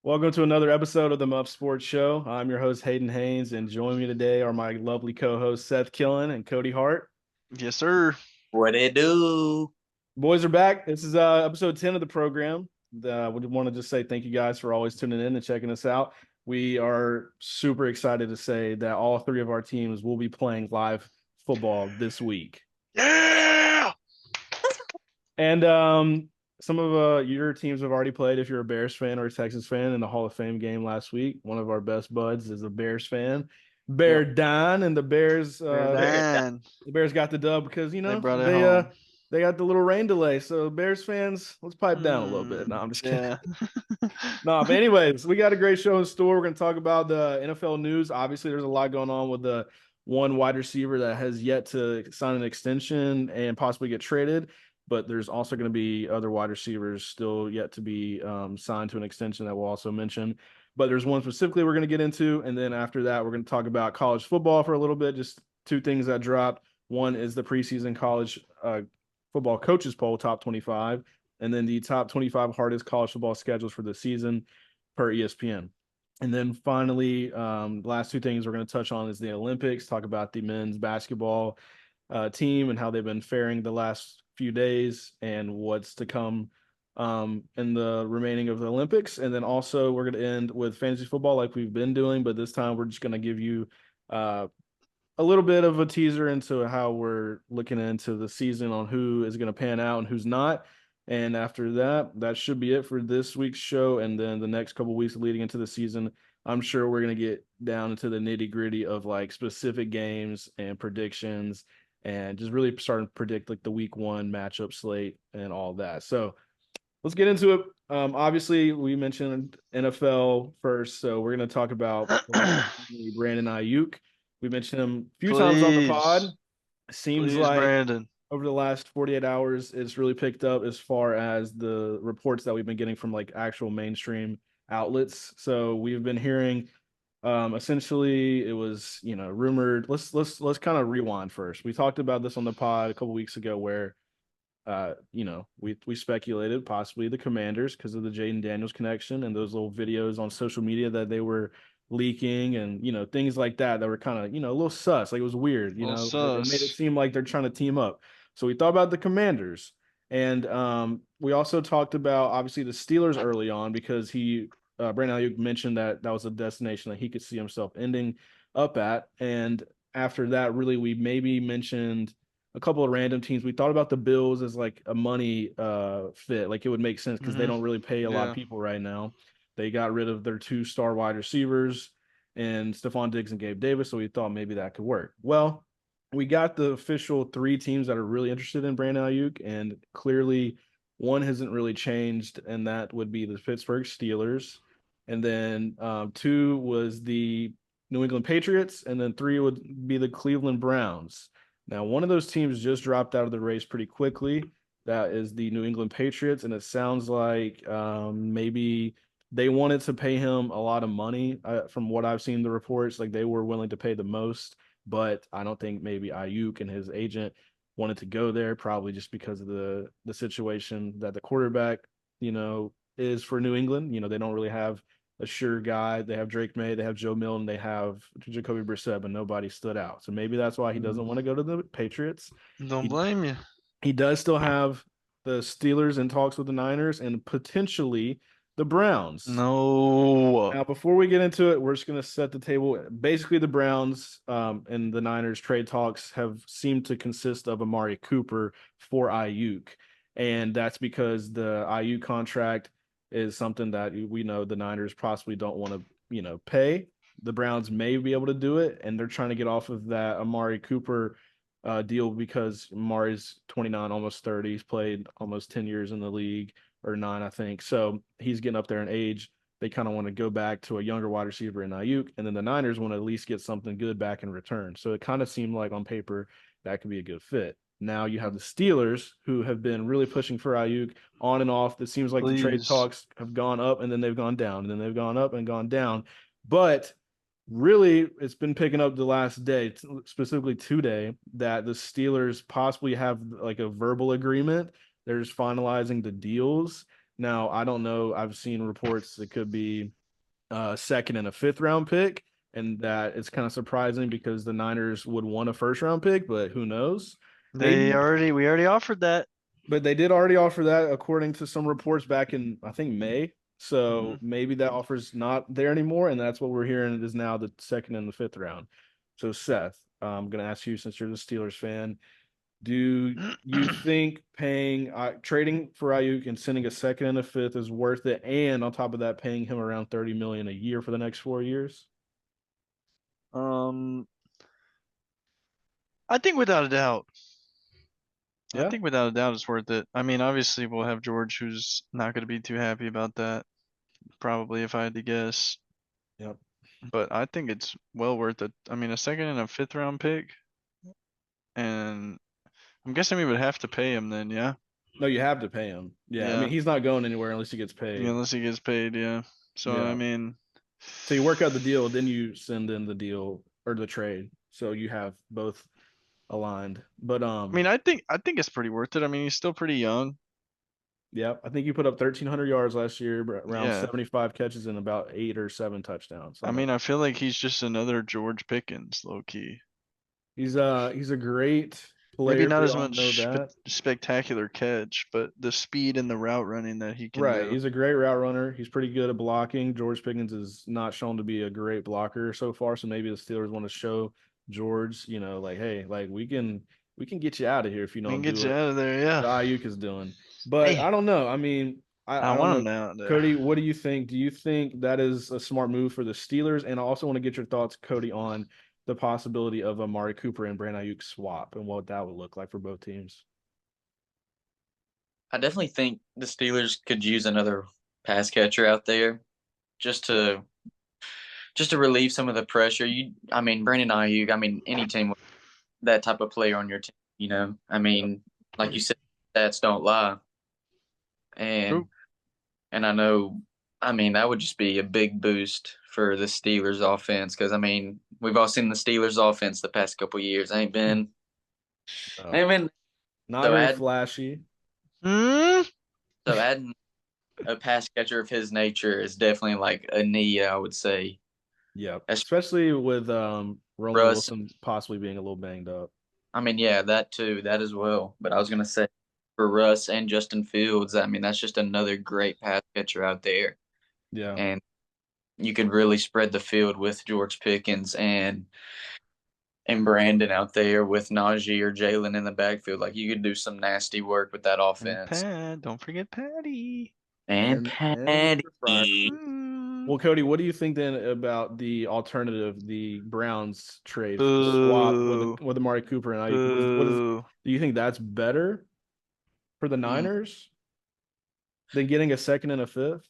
Welcome to another episode of the Muffed Sports Show. I'm your host, Hayden Haynes, and joining me today are my lovely co-hosts, Seth Killen and Cody Hart. Yes, sir. What it do? Boys are back. This is episode 10 of the program. We want to just say thank you guys for always tuning in and checking us out. We are super excited to say that all three of our teams will be playing live football this week. Yeah. And some of your teams have already played. If you're a Bears fan or a Texas fan in the Hall of Fame game last week, one of our best buds is a Bears fan, Bear Don, and the Bears. Man, The Bears got the dub because they brought it home. they got the little rain delay. So Bears fans, let's pipe down a little bit. No, I'm just kidding. Yeah. No, but anyways, we got a great show in store. We're going to talk about the NFL news. Obviously, there's a lot going on with the one wide receiver that has yet to sign an extension and possibly get traded. But there's also going to be other wide receivers still yet to be signed to an extension that we'll also mention. But there's one specifically we're going to get into. And then after that, we're going to talk about college football for a little bit, just two things that dropped. One is the preseason college football coaches poll, top 25, and then the top 25 hardest college football schedules for the season per ESPN. And then finally, the last two things we're going to touch on is the Olympics, talk about the men's basketball team and how they've been faring the last few days and what's to come in the remaining of the Olympics. And then also we're going to end with fantasy football like we've been doing, but this time we're just going to give you a little bit of a teaser into how we're looking into the season on who is going to pan out and who's not. And after that, that should be it for this week's show. And then the next couple of weeks leading into the season, I'm sure we're going to get down into the nitty gritty of like specific games and predictions and just really starting to predict like the week one matchup slate and all that. So let's get into it. Obviously, we mentioned NFL first, so we're going to talk about Brandon Aiyuk. We mentioned him a few times on the pod. Seems Please, like Brandon. over the last 48 hours, it's really picked up as far as the reports that we've been getting from like actual mainstream outlets. So we've been hearing essentially it was, rumored. Let's kind of rewind first. We talked about this on the pod a couple weeks ago where we speculated possibly the Commanders because of the Jaden Daniels connection and those little videos on social media that they were leaking and things like that were kind of a little sus. Like it was weird. It made it seem like they're trying to team up. So we thought about the Commanders, and we also talked about obviously the Steelers early on because Brandon Aiyuk mentioned that was a destination that he could see himself ending up at, and after that, really we maybe mentioned a couple of random teams. We thought about the Bills as like a money fit, like it would make sense because they don't really pay a lot of people right now. They got rid of their 2-star wide receivers and Stephon Diggs and Gabe Davis, so we thought maybe that could work. Well, we got the official 3 teams that are really interested in Brandon Aiyuk, and clearly one hasn't really changed, and that would be the Pittsburgh Steelers. And then 2 was the New England Patriots, and then 3 would be the Cleveland Browns. Now, one of those teams just dropped out of the race pretty quickly. That is the New England Patriots, and it sounds like maybe they wanted to pay him a lot of money. From what I've seen the reports, like they were willing to pay the most, but I don't think maybe Aiyuk and his agent wanted to go there, probably just because of the situation that the quarterback, is for New England. They don't really have a sure guy. They have Drake May, they have Joe Milton, they have Jacoby Brissett, but nobody stood out. So maybe that's why he doesn't want to go to the Patriots. Don't blame you. He does still have the Steelers in talks with the Niners and potentially the Browns. No. Now, before we get into it, we're just going to set the table. Basically, the Browns and the Niners trade talks have seemed to consist of Amari Cooper for Aiyuk. And that's because the Aiyuk contract is something that we know the Niners possibly don't want to, pay. The Browns may be able to do it, and they're trying to get off of that Amari Cooper deal because Amari's 29, almost 30. He's played almost 10 years in the league, or 9, I think. So he's getting up there in age. They kind of want to go back to a younger wide receiver in Aiyuk, and then the Niners want to at least get something good back in return. So it kind of seemed like on paper that could be a good fit. Now you have the Steelers, who have been really pushing for Aiyuk on and off. It seems like the trade talks have gone up and then they've gone down, and then they've gone up and gone down. But really, it's been picking up the last day, specifically today, that the Steelers possibly have like a verbal agreement. They're just finalizing the deals. Now, I don't know. I've seen reports it could be a second and a fifth round pick, and that it's kind of surprising because the Niners would want a first round pick, but who knows? We Maybe, already offered that. but they did already offer that according to some reports back in I think May. So Mhm. maybe that offer's not there anymore, and that's what we're hearing is now the second and the fifth round. So Seth, I'm gonna ask you since you're the Steelers fan, do you think paying trading for Ayuk and sending a second and a fifth is worth it? And on top of that, paying him around 30 million a year for the next 4 years? Um, I think without a doubt. I Yeah. think without a doubt it's worth it. I mean, obviously we'll have George who's not going to be too happy about that, probably if I had to guess. Yep. But I think it's well worth it. I mean, a second and a fifth round pick, and I'm guessing we would have to pay him then, yeah? No, you have to pay him. Yeah. I mean, Yeah. he's not going anywhere unless he gets Yeah, paid. unless he gets paid, yeah. So I Yeah. mean, So you work out the deal, then you send in the deal or the trade. So you have both aligned. But I think it's pretty worth it. I mean, he's still pretty young. yeah, I think you put up 1,300 yards last year, around Yeah. 75 catches and about 8 or 7 touchdowns. I mean, I feel like he's just another George Pickens, low key. He's a great Maybe player. not We as all know much that. spectacular catch, but the speed and the route running that he can Right. do. He's a great route runner. He's pretty good at blocking. George Pickens is not shown to be a great blocker so far. So maybe the Steelers want to show George, like, hey, like we can get you out of here if you We can don't get do you what out of there, yeah. Ayuk is doing. But Hey, I don't know. I mean, I I don't want know. him out there. Cody, what do you think? Do you think that is a smart move for the Steelers? And I also want to get your thoughts, Cody, on the possibility of Amari Cooper and Brandon Aiyuk swap and what that would look like for both teams. I definitely think the Steelers could use another pass catcher out there just to just to relieve some of the pressure. I mean, Brandon Aiyuk. I mean, any team with that type of player on your team. I Yep. mean, like you said, stats don't lie, True. and I know. I mean, that would just be a big boost for the Steelers offense because I mean, we've all seen the Steelers offense the past couple years. Ain't been Not so very add flashy. Hmm? so adding a pass catcher of his nature is definitely like a need, I would say. Yep. As Especially with Roman Russ, Wilson possibly being a little banged up. I mean, yeah, that too, that as well. But I was gonna say for Russ and Justin Fields, I mean, that's just another great pass catcher out there, Yeah. and you could really spread the field with George Pickens and Brandon out there with Najee or Jalen in the backfield. Like you could do some nasty work with that And offense. Pat, don't forget Patty. And And Mr. Fryer. Patty, Ooh. Well, Cody, what do you think then about the alternative, the Browns trade, the swap Boo. with Amari Cooper and Ayuk? Boo. Do you think that's better for the mm, Niners than getting a second and a fifth?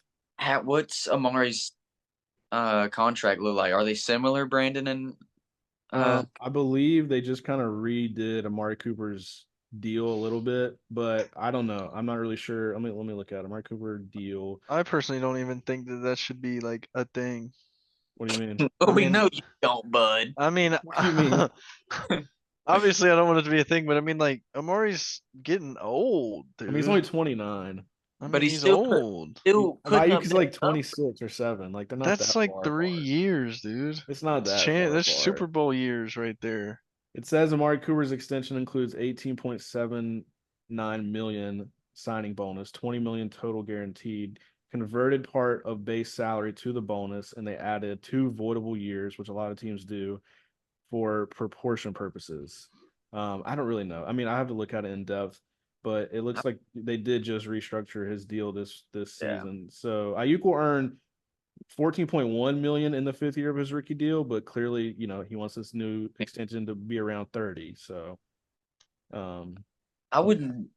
what's Amari's contract look like? Are they similar, Brandon and I believe they just kind of redid Amari Cooper's deal a little bit, but I don't know. I'm not really sure. Let me look at Amari Cooper deal. I personally don't even think that that should be like a thing. What do you mean? well, I we mean, know you don't, bud. I mean, What do you mean? obviously I don't want it to be a thing, but I mean, like Amari's getting old, I mean, he's only dude. 29. I But mean, he's old. still putting Ayuk up is big like numbers. 26 or 7. Like they're not That's that like far 3 apart. years, dude. It's not that far That's apart. Super Bowl years right there. It says Amari Cooper's extension includes 18.79 million signing bonus, 20 million total guaranteed, converted part of base salary to the bonus, and they added 2 voidable years, which a lot of teams do for proportion purposes. I don't really know. I mean, I have to look at it in depth, but it looks like they did just restructure his deal this Yeah. season. So Ayuk will earn 14.1 million in the 5th year of his rookie deal, but clearly, he wants this new extension to be around 30. So, um, I wouldn't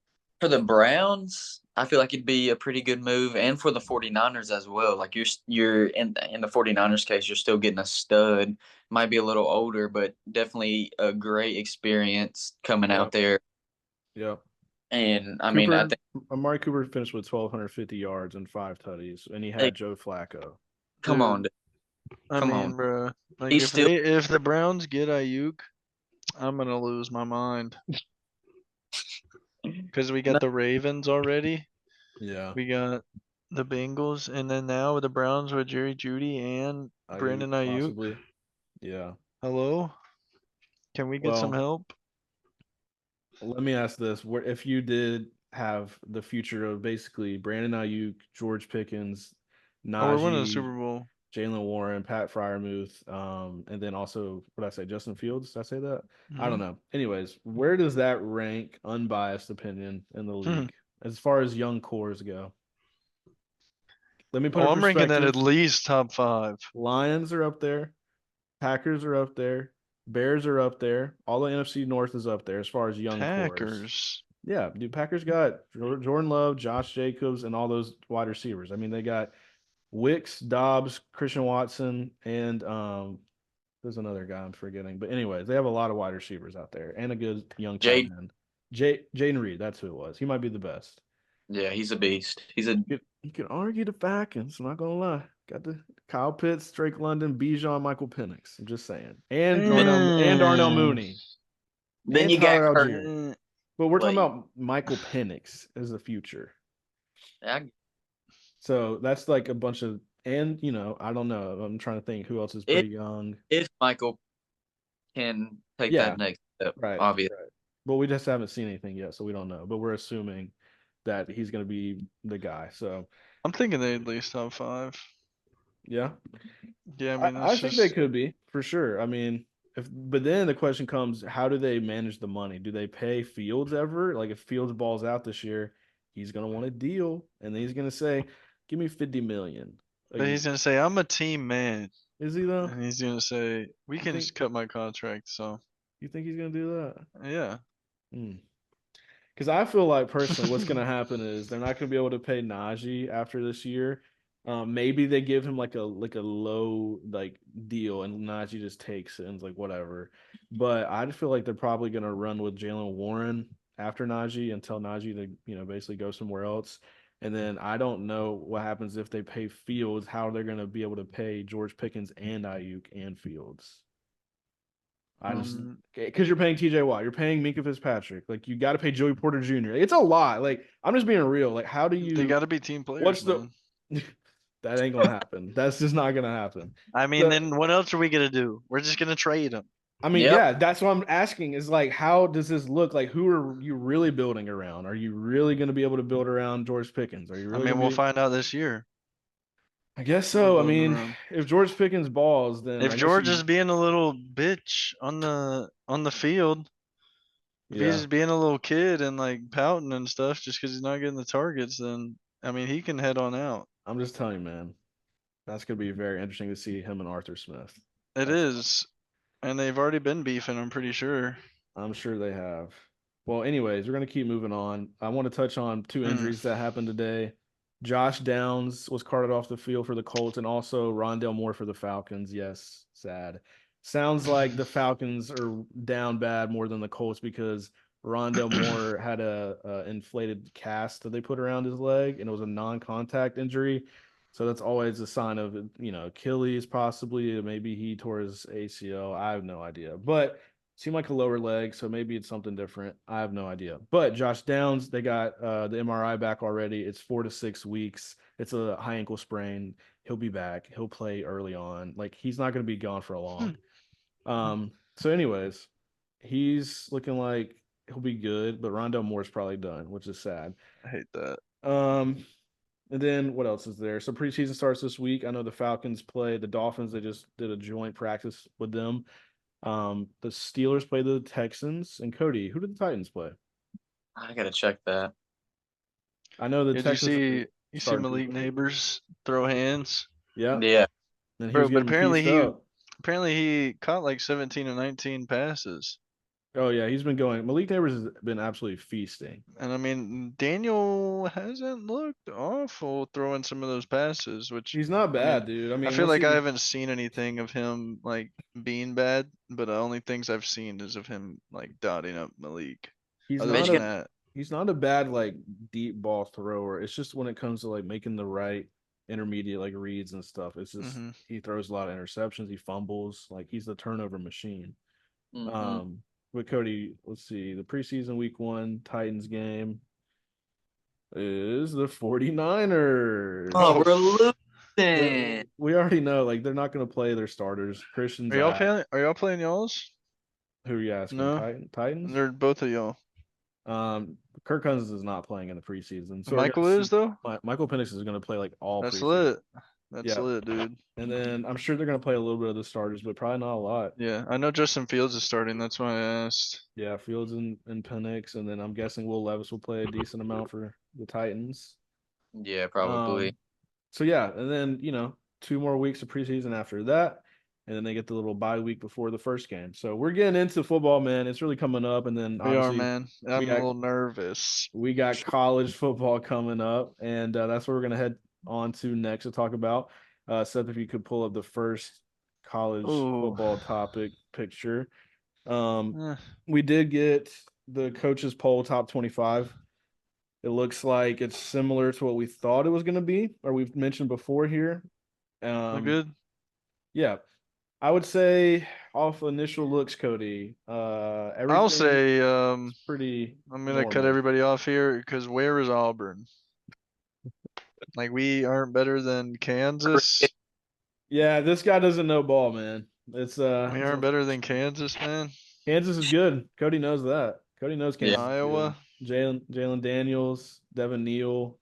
for the Browns, I feel like it'd be a pretty good move and for the 49ers as well. Like you're in the 49ers case, you're still getting a stud. Might be a little older, but definitely a great experience coming yeah, out there. yeah. And I mean, I Cooper, think Amari Cooper finished with 1,250 yards and 5 tutties, and he hey, had Joe Flacco. come on, Dude, dude. I Come on. mean, bruh, like He's still if the Browns get Ayuk, I'm gonna lose my mind because we got no, the Ravens already. Yeah. We got the Bengals, and then now the Browns with Jerry Judy and Ayuk, Brandon Aiyuk. possibly. Yeah. Hello, can we get some Well, help? let me ask this: Where if you did have the future of basically Brandon Ayuk, George Pickens, Oh, we're winning the Najee, Super Bowl. Jalen Warren, Pat Fryermuth, and then also what did I say? Justin Fields. Did I say that? I don't Hmm. know. Anyways, where does that rank, unbiased opinion, in the league as far as young cores go? Let me put Oh, in I'm ranking that at perspective. least top 5. Lions are up there. Packers are up there. Bears are up there. All the NFC North is up there as far as young cores. Packers. Yeah, dude, Packers got Jordan Love, Josh Jacobs, and all those wide receivers. I mean, they got Wicks, Dobbs, Christian Watson, and there's another guy I'm forgetting. But anyways, they have a lot of wide receivers out there and a good young tight Jade, end. Jaden Reed, that's who it was. He might be the best. yeah, he's a beast. He's a You can argue the Falcons. I'm not gonna lie. Got the Kyle Pitts, Drake London, Bijan, Michael Penix. I'm just saying, and then Darnell Mooney then and you got Tyler Kirk. Algier. But we're talking Wait, about Michael Penix as the future. I, So that's like a bunch of, and I don't know. I'm trying to think who else is if pretty young. if Michael can take Yeah, that next step, right, obviously. right. But we just haven't seen anything yet, so we don't know. But we're assuming that he's going to be the guy. So I'm thinking they at least top 5. yeah, Yeah, I I, mean I that's think they just could be for sure. I mean, but then the question comes, how do they manage the money? Do they pay Fields ever? Like if Fields balls out this year, he's going to want a deal, and then he's going to say, "Give me 50 million a but he's year." gonna say I'm a team man. Is he though? And he's gonna say we You can think just cut my contract, so you think he's going to do that? yeah. Hmm. Because I feel like personally, what's going to happen is they're not going to be able to pay Najee after this year. Maybe they give him like a low like deal, and Najee just takes it and is like whatever. But I just feel like they're probably going to run with Jalen Warren after Najee and tell Najee to basically go somewhere else. And then I don't know what happens if they pay Fields, how they're going to be able to pay George Pickens and Ayuk and Fields. I just Um, because you're paying TJ Watt, you're paying Minka Fitzpatrick, like you got to pay Joey Porter Jr. It's a lot. Like I'm just being real. Like how do they you? got to be team What's players, the? man. That ain't gonna happen. That's just not gonna happen. I mean, So then what else are we gonna do? We're just gonna trade him. I mean, Yep. yeah, that's what I'm asking. Is like, how does this look? Like, who are you really building around? Are you really gonna be able to build around George Pickens? Are you I really mean, gonna we'll be? find out this year. I guess Who we're so. I building mean, around. if George Pickens balls, then If I guess George is you. being a little bitch on the field, if he's Yeah, just being a little kid and like pouting and stuff just because he's not getting the targets, then I mean he can head on out. I'm just telling you, man. That's gonna be very interesting to see him and Arthur Smith. It That's is, and they've already been beefing. I'm pretty sure. I'm sure they have. Well, anyways, we're gonna keep moving on. I want to touch on two Mm. injuries that happened today. Josh Downs was carted off the field for the Colts, and also Rondell Moore for the Falcons. Yes, sad. Sounds like the Falcons are down bad more than the Colts because Rondell Moore had a inflated cast that they put around his leg, and it was a non-contact injury. So that's always a sign of Achilles possibly. Maybe he tore his ACL. I have no idea, but seemed like a lower leg, so maybe it's something different. I have no idea. But Josh Downs, they got the MRI back already. It's 4 to 6 weeks. It's a high ankle sprain. He'll be back. He'll play early on. Like he's not going to be gone for a long. So anyways, he's looking like he'll be good, but Rondell Moore's probably done, which is sad. I hate that. Um, and then what else is there? So preseason starts this week. I know the Falcons play the Dolphins. They just did a joint practice with them. The Steelers play the Texans, and Cody, who did the Titans play? I gotta check that. I know the Did you Texans are see starting Malik people. Neighbors throw hands, Yeah, Yeah. and he was bro? But getting pieced up. apparently he caught like 17 or 19 passes. Oh yeah, he's been going. Malik Neighbors has been absolutely feasting. And I mean, Daniel hasn't looked awful throwing some of those passes, which He's not I mean, bad, dude. I I mean, feel once like I he haven't seen anything of him like being bad, but the only things I've seen is of him like dotting up Malik. he's Other not than Michigan. a that, he's not a bad like deep ball thrower. It's just when it comes to like making the right intermediate like reads and stuff. It's just hmm he throws a lot of interceptions. He fumbles. Like he's the turnover machine. Mm-hmm. But Cody, let's see the preseason week 1 Titans game. is the 49ers. Oh, we're Well, losing. we already know, like, they're not going to play their starters. Christian's Are y'all out. playing? Are y'all playing y'all's? Who are you asking? No, Titans? they're both of y'all. Kirk Cousins is not playing in the preseason, so we're Michael gonna is see. though. Michael Penix is going to play like all That's preseason. lit. That's Yeah, lit, dude. and then I'm sure they're going to play a little bit of the starters, but probably not a lot. Yeah, I know Justin Fields is starting. That's why I asked. Yeah, Fields and Penix, and then I'm guessing Will Levis will play a decent amount for the Titans. Yeah, probably. So yeah, and then 2 more weeks of preseason after that, and then they get the little bye week before the first game. So we're getting into football, man. It's really coming up, and then We are, obviously man. we I'm a got little nervous. we got college football coming up, and that's what we're gonna head on to next to talk about. Seth, if you could pull up the first college Oh, football topic picture. Um, eh, we did get the coaches poll top 25. It looks like it's similar to what we thought it was going to be, or we've mentioned before here. we Um, good? yeah, I would say off initial looks, Cody, I'll everything is say pretty I'm gonna cut normal. everybody off here because where is Auburn? Like we aren't better than Kansas. Yeah, this guy doesn't know ball, man. It's We aren't better than Kansas, man. Kansas is good. Cody knows that. Cody knows Yeah. Kansas is good. Iowa. Jalen Daniels, Devin Neal.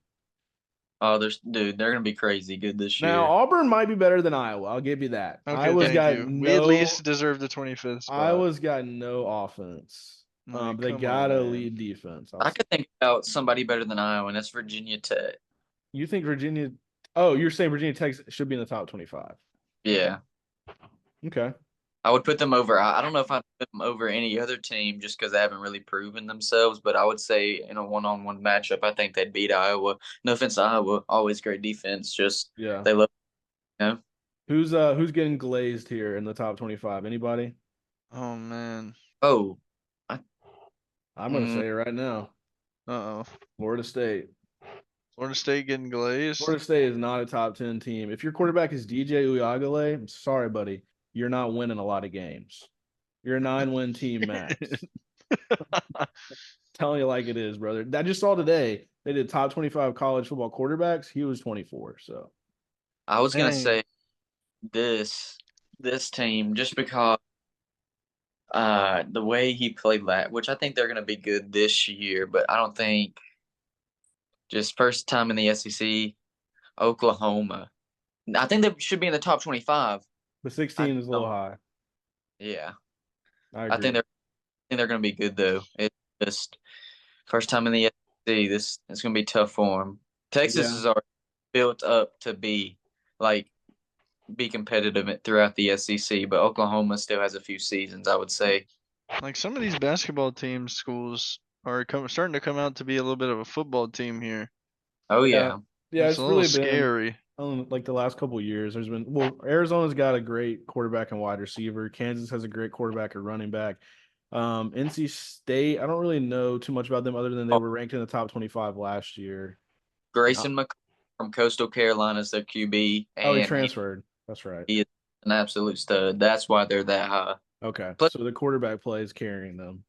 Oh, they're gonna be crazy good this Now year. Auburn might be better than Iowa. I'll give you that. Okay, thank you. We at least deserve the 25th spot. Iowa's got no offense. Like, But they come on, got a man. lead defense. I could think about somebody better than Iowa, and that's Virginia Tech. You think Virginia? Oh, you're saying Virginia Tech should be in the top 25? Yeah, Okay. I would put them over. I don't know if I'd put them over any other team just because they haven't really proven themselves. But I would say in a one-on-one matchup, I think they'd beat Iowa. No offense to Iowa, always great defense. Just Yeah. they love, you know. Who's getting glazed here in the top 25? Anybody? Oh man. Oh, I, I'm gonna mm, say it right now. Uh-oh. Florida State. Florida State getting glazed. Florida State is not a top 10 team. If your quarterback is DJ Uyagale, I'm sorry, buddy. You're not winning a lot of games. You're a 9-win team max. Telling you like it is, brother. I just saw today they did top 25 college football quarterbacks. He was 24. So I was gonna Dang. say this team just because the way he played which I think they're gonna be good this year, but I don't think just first time in the SEC, Oklahoma. I think they should be in the top 25. the I 16 is a little don't. high. Yeah, I I think agree. they're going to be good though. It's just first time in the SEC. This it's going to be tough for them. Texas Yeah. is already built up to like be competitive throughout the SEC, but Oklahoma still has a few seasons. I would say. Like some of these basketball team schools are starting to come out to be a little bit of a football team here. Oh Yeah. yeah, Yeah, It's a it's little really been scary. like the last couple of years. There's been Arizona's got a great quarterback and wide receiver. Kansas has a great quarterback and running back. NC State, I don't really know too much about them other than they oh, were ranked in the top 25 last year. Grayson McCall from Coastal Carolina is their QB, Oh, he and transferred. That's right. he is an absolute stud. That's why they're that high. Okay. Plus, So the quarterback play is carrying them.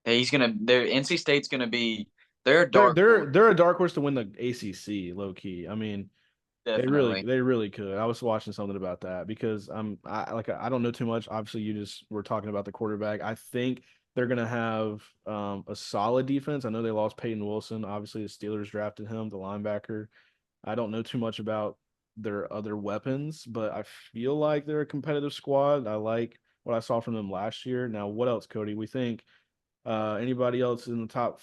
he's gonna. Their NC State's gonna be. They're a They're dark they're horse, they're a dark horse to win the ACC, low key. I mean, definitely. they really could. I was watching something about that because I don't know too much. Obviously, you just were talking about the quarterback. I think they're gonna have a solid defense. I know they lost Peyton Wilson. Obviously, the Steelers drafted him, the linebacker. I don't know too much about their other weapons, but I feel like they're a competitive squad. I like what I saw from them last year. Now, what else, Cody? We think anybody else in the top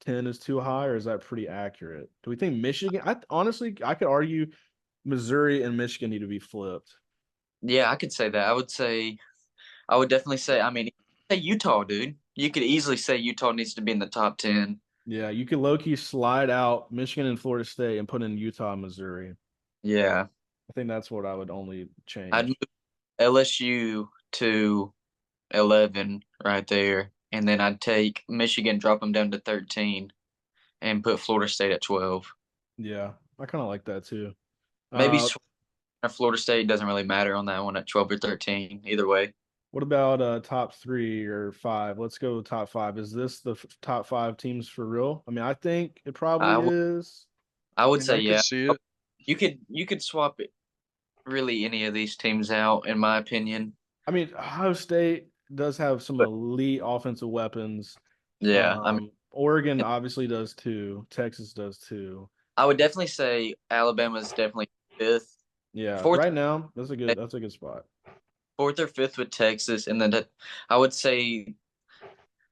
10 is too high, or is that pretty accurate? Do we think Michigan? Honestly, I could argue Missouri and Michigan need to be flipped. Yeah, I could say that. I would definitely say. I mean, say Utah, dude. You could easily say Utah needs to be in the top 10. Yeah, you could low key slide out Michigan and Florida State and put in Utah and Missouri. Yeah, I think that's what I would only I'd change. move LSU to 11 right there, and then I'd take Michigan, drop them down to 13, and put Florida State at 12. Yeah, I kind of like that too. Maybe Uh, Florida State doesn't really matter on that one at 12 or 13. Either way. What about top 3 or 5? Let's go top 5. Is this the top 5 teams for real? I mean, I think it I probably would is. I I would mean, say I could yeah. see it. You could swap it, really any of these teams out, in my opinion. I mean, Ohio State does have some But elite offensive weapons. yeah, I mean, Oregon obviously does too. Texas does too. I would definitely say Alabama's definitely fifth, Yeah, fourth, right now that's a good spot. fourth or fifth with Texas, and then I would say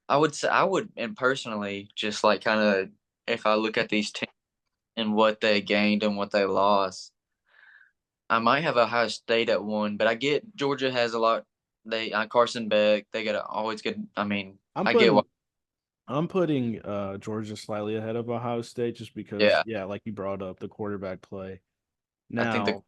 I would, and personally, just like kind of, if I look at these teams and what they gained and what they lost, I might have Ohio State at one, but I get Georgia has a lot. They Carson Beck, they got to always get. I mean, I'm I get why. putting I'm putting Georgia slightly ahead of Ohio State just because, Yeah, yeah, like you brought up the quarterback play. I think Now,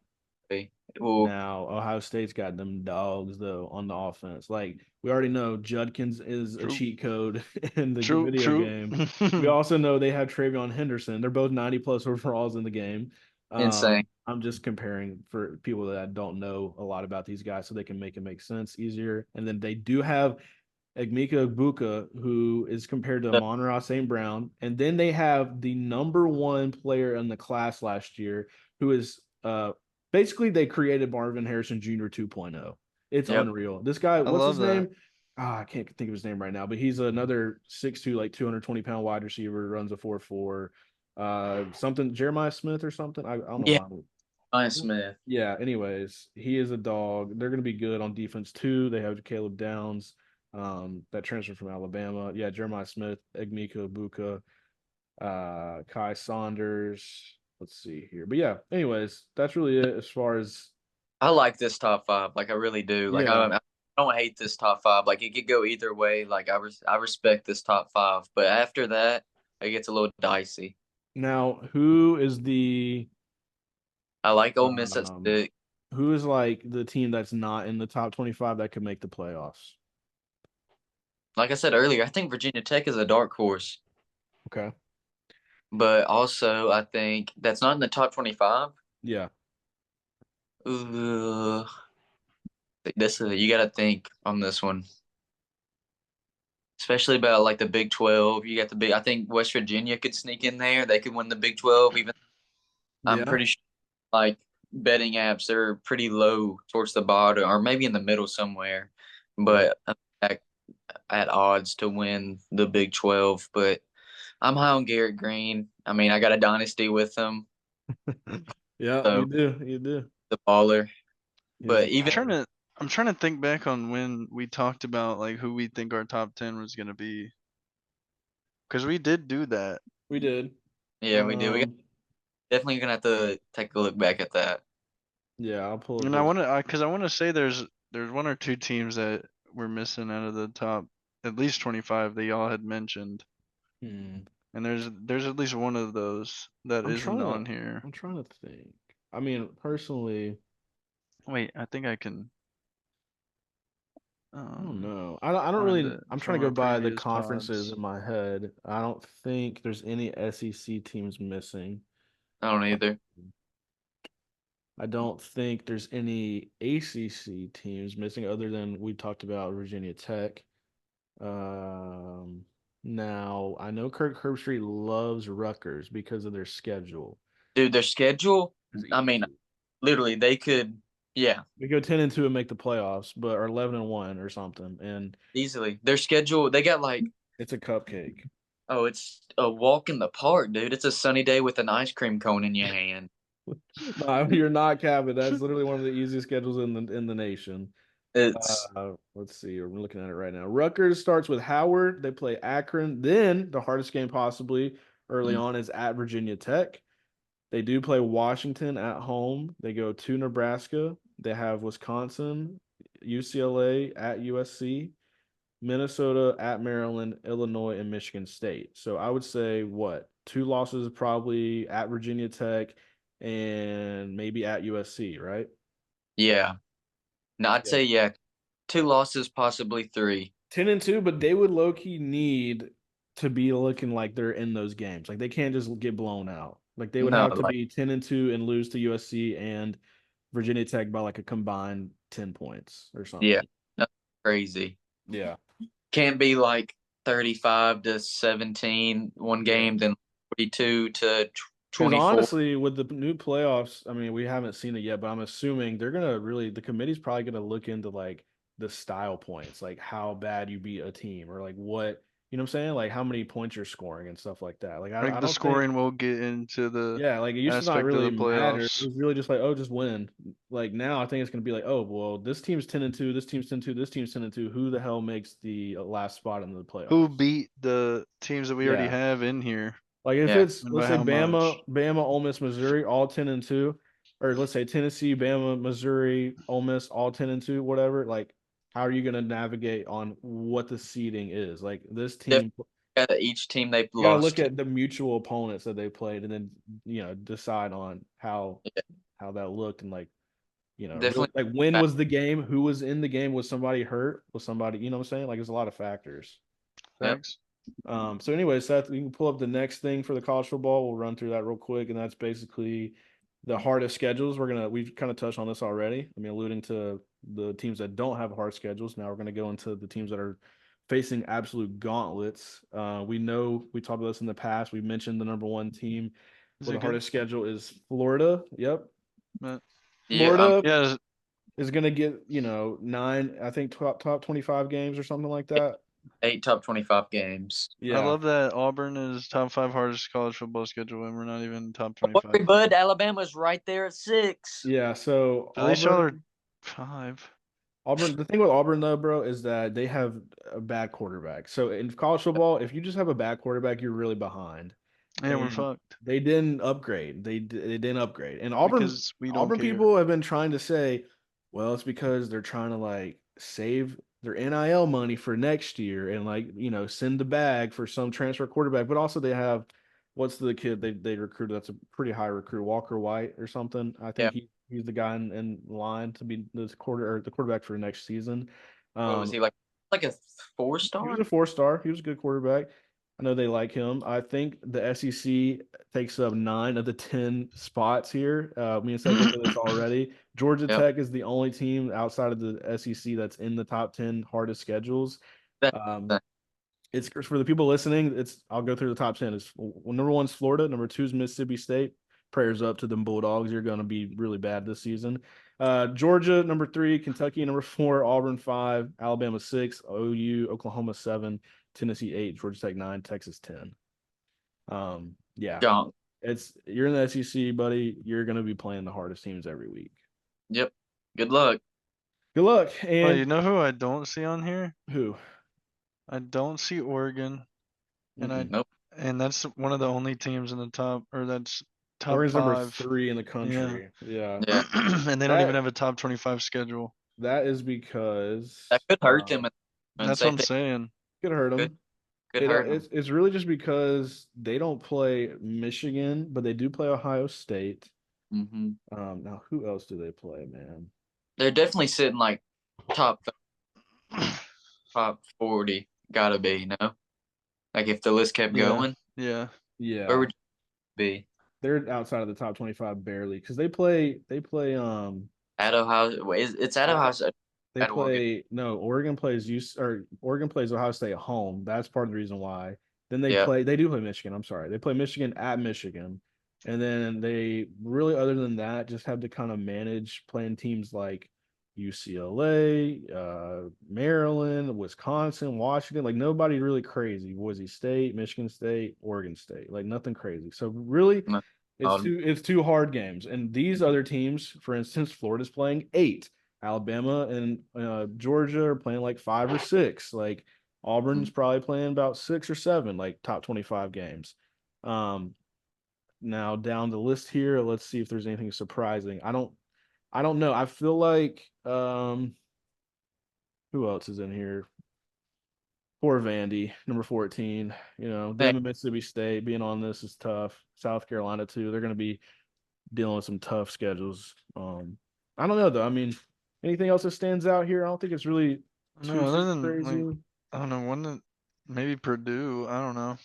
well, Now, Ohio State's got them dogs though on the offense. Like we already know, Judkins is a True, cheat code in the true, video true. game. We also know they have Travion Henderson. They're both 90 plus overalls in the game. insane. I'm just comparing for people that don't know a lot about these guys so they can make it make sense easier. And then they do have Egmika Egbuka, who is compared to Amon-Ra St. Brown. And then they have the number one player in the class last year, who is basically they created Marvin Harrison Jr. 2.0. It's Yep. unreal. This guy, I what's love his that. name? I can't think of his name right now, but he's another 6'2", like 220-pound wide receiver, runs a 4.4. Something Jeremiah Smith or something. I don't know Yeah, why. Ryan Smith. Yeah, anyways, he is a dog. They're going to be good on defense too. They have Caleb Downs, that transferred from Alabama. Yeah, Jeremiah Smith, Egmika Buka, Kai Saunders. Let's see here. But yeah, anyways, that's really it as far as I like this top five. Like I really do. Like yeah. I don't hate this top five. Like it could go either way. Like I respect this top five. But after that, it gets a little dicey. Now, who is the I like Ole Miss at um six. who is like the team that's not in the top 25 that could make the playoffs? Like I said earlier, I think Virginia Tech is a dark horse. Okay. But also, I think that's not in the top 25. Yeah. Ooh, this is you got to think on this one, especially about like the Big 12. You got the big. I think West Virginia could sneak in there. They could win the Big 12. Even I'm Yeah. pretty sure, like betting apps, they're pretty low towards the bottom, or maybe in the middle somewhere. Yeah. But at odds to win the Big 12. But I'm high on Garrett Green. I mean, I got a dynasty with him, Yeah, you so do. You do. the baller. He's a But I'm even trying baller. to I'm trying to think back on when we talked about like who we think our top 10 was gonna be, because we did do that. We did. yeah, we do. We Um, definitely gonna have to take a look back at that. yeah, I'll pull up And I those. want to, because I want to say there's one or two teams that we're missing out of the top at least 25 that y'all had mentioned, Hmm. and there's at least one of those that I'm isn't trying to on here. I'm trying to think. I mean, personally, Wait, I think I can I don't um know. I don't find really. it I'm trying from to go our by the previous conferences pods. in my head. I don't think there's any SEC teams missing. I don't either. I don't think there's any ACC teams missing other than we talked about Virginia Tech. Um, Now I know Kirk Herbstreit loves Rutgers because of their schedule. Dude, their schedule, It's I mean, easy. literally they could, yeah, We go 10-2 and make the playoffs, but are 11-1 or something, and easily. Their schedule, they got like, it's a cupcake. oh, it's a walk in the park, dude. It's a sunny day with an ice cream cone in your hand. No, you're not capping. That's literally one of the easiest schedules in the nation. It's Let's see. We're looking at it right now. Rutgers starts with Howard. They play Akron. Then the hardest game possibly early on is at Virginia Tech. They do play Washington at home. They go to Nebraska. They have Wisconsin, UCLA at USC, Minnesota at Maryland, Illinois, and Michigan State. So I would say what? Two losses probably at Virginia Tech and maybe at USC, right? yeah. No, I'd Yeah. say yeah, two losses, possibly three. 10-2, but they would low key need to be looking like they're in those games. Like they can't just get blown out. Like they would No, have to like be 10-2 and lose to USC and Virginia Tech by like a combined 10 points or yeah. something. No, crazy. Yeah. Can't be like 35-17 one Yeah. game, then 42 to Because 24. honestly, with the new playoffs, I mean, we haven't seen it yet, but I'm assuming they're gonna really the committee's probably gonna look into like the style points, like how bad you beat a team, or like what you know what I'm saying, like how many points you're scoring and stuff like that. Like Like I the don't think scoring will get into the yeah, like it used to not aspect of really the matter. It playoffs. was really just like, oh, just win. Like now, I think it's gonna be like, oh, well, this team's 10-2, this team's 10-2, this team's 10-2. Who the hell makes the last spot in the Who playoffs? beat the teams that we already Yeah, have in here like if Yeah. it's and let's by say how much? Bama, Ole Miss, Missouri, all 10-2, or let's say Tennessee, Bama, Missouri, Ole Miss, all 10-2, whatever. Like, how are you gonna navigate on what the seeding is? Like this Definitely team, got each team they've you got to look lost to. at the mutual opponents that they played, and then decide on Yeah, how that looked and like really definitely. like when was the game, who was in the game, was somebody hurt, was somebody, you know what I'm saying? Like there's a lot of factors. Yep. Thanks. So anyway, Seth, you can pull up the next thing for the college football. We'll run through that real quick, and that's basically the hardest schedules. We've kind of touched on this already. I mean, alluding to the teams that don't have hard schedules. Now we're gonna go into the teams that are facing absolute gauntlets. We know we talked about this in the past. We mentioned the number one team Is for the it good? hardest schedule is Florida. Yep, Yeah. Florida Yeah, is going to get, nine, I think top 25 games or something like that. 8 top 25 games. I Yeah. love that Auburn is top 5 hardest college football schedule, and we're not even top Don't 25 worry, yet. bud. Alabama's right there at 6. Yeah. So At least y'all are 5. The thing with Auburn though, bro, is that they have a bad quarterback. So in college football, if you just have a bad quarterback, you're really behind. Yeah, we're And fucked they didn't upgrade. They didn't upgrade. And because we don't Auburn care. people have been trying to say, well, it's because they're trying to like save their NIL money for next year and like, send the bag for some transfer quarterback. But also they have what's the kid they recruited that's a pretty high recruit, Walker White or something. I Yeah. think he's the guy in line to be the quarterback for next season. What was he like a He was 4-star? a 4-star. He was a good quarterback. I know they like him. I think the SEC takes up 9 of the 10 spots here. Me and Seth looked at this already. Georgia Yep. Tech is the only team outside of the SEC that's in the top 10 hardest schedules. That, Um, it's for the people listening. I'll go through the top 10. It's number one's Florida, number two is Mississippi State. Prayers up to them Bulldogs. You're going to be really bad this season. Georgia number 3, Kentucky number 4, Auburn 5, Alabama 6, OU, Oklahoma 7, Tennessee 8, Georgia Tech 9, Texas 10. Yeah, John. you're in the SEC, buddy. You're going to be playing the hardest teams every week. Yep. Good luck. Good luck. Oh, And you know who I don't see on here? who? I don't see Oregon, and Mm-mm. Nope. that's one of the only teams in the top, or that's top Oregon's number 5. 3 in the Yeah, country. Yeah, Yeah. and they don't even that have a top 25 schedule. that is because That could hurt them and That's what say I'm they saying. could hurt could them. could hurt them. It's really just because they don't play Michigan, but they do play Ohio State. Hmm. Now who else do they play, man? They're definitely sitting like top 40. Gotta be, Like if the list kept Yeah, going, yeah. where Yeah, would you be? they're outside of the top 25 barely because they play At Ohio, it's at at Ohio State. they At Oregon. play no Oregon plays Oregon plays Ohio State at home. That's part of the reason why. Then Yeah. they do play Michigan. I'm sorry. They play Michigan at Michigan. And then they really, other than that, just have to kind of manage playing teams like UCLA, Maryland, Wisconsin, Washington. Like nobody really crazy. Boise State, Michigan State, Oregon State. Like nothing crazy. So really, No, it's two hard games. And these other teams, for instance, Florida's playing 8. Alabama and Georgia are playing like 5 or 6. Like Auburn's probably playing about 6 or 7, like top 25 games. Now down the list here, let's see if there's anything surprising. I don't know. I feel like who else is in here? Poor Vandy, number 14. Hey, Them and Mississippi State being on this is tough. South Carolina too. They're going to be dealing with some tough schedules. I don't know though. I mean, anything else that stands out here? I don't think it's really No, too other super than like crazy. I don't know, maybe Purdue. I don't know.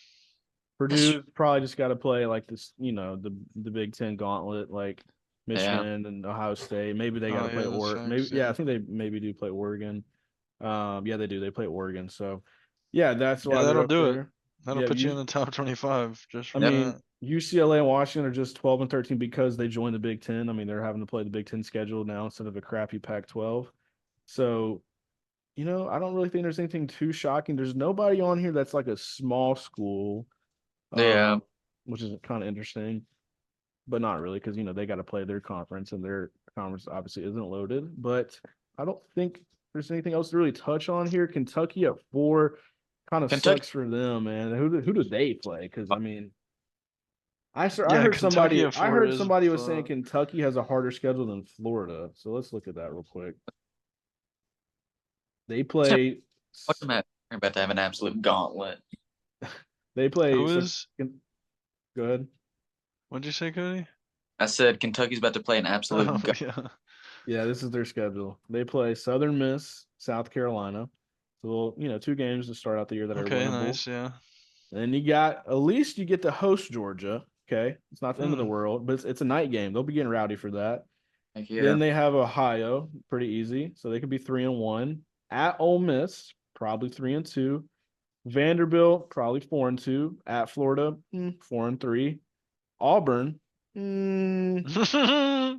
Purdue probably just got to play like this, the Big Ten gauntlet, like yeah. Michigan and Ohio State. Maybe they got Oh to play yeah, that Maybe sucks. yeah, I Yeah. think they maybe do play Oregon. Yeah, they do. They play Oregon. So, yeah, that's Yeah, why they're that'll up do it. there. That'll Yeah, put you in the top 25 just I from Yep. mean, that. UCLA and Washington are just 12 and 13 because they joined the Big Ten. I mean, they're having to play the Big Ten schedule now instead of a crappy Pac-12. So, I don't really think there's anything too shocking. There's nobody on here that's like a small school, Yeah. which is kind of interesting, but not really because they got to play their conference and their conference obviously isn't loaded. But I don't think there's anything else to really touch on here. Kentucky at 4 kind of Kentucky. sucks for them, man. Who do they play? Because I mean, I Yeah, heard Kentucky somebody at I 4 heard is somebody was saying fuck. Kentucky has a harder schedule than Florida. So let's look at that real quick. They play What's the matter? They're about to have an absolute gauntlet. they play Who so is? go ahead. What'd you say, Cody? I said Kentucky's about to play an absolute Oh gauntlet. yeah. Yeah, this is their schedule. They play Southern Miss, South Carolina. So, 2 games to start out the year that are Okay, winnable. nice. Yeah. And then at least you get to host Georgia. Okay. It's not the end of the world, but it's a night game. They'll be getting rowdy for that. Heck Then yeah. they have Ohio, pretty easy. So they could be 3-1. At Ole Miss, probably 3-2. Vanderbilt, probably 4-2. At Florida, 4-3. Auburn, What you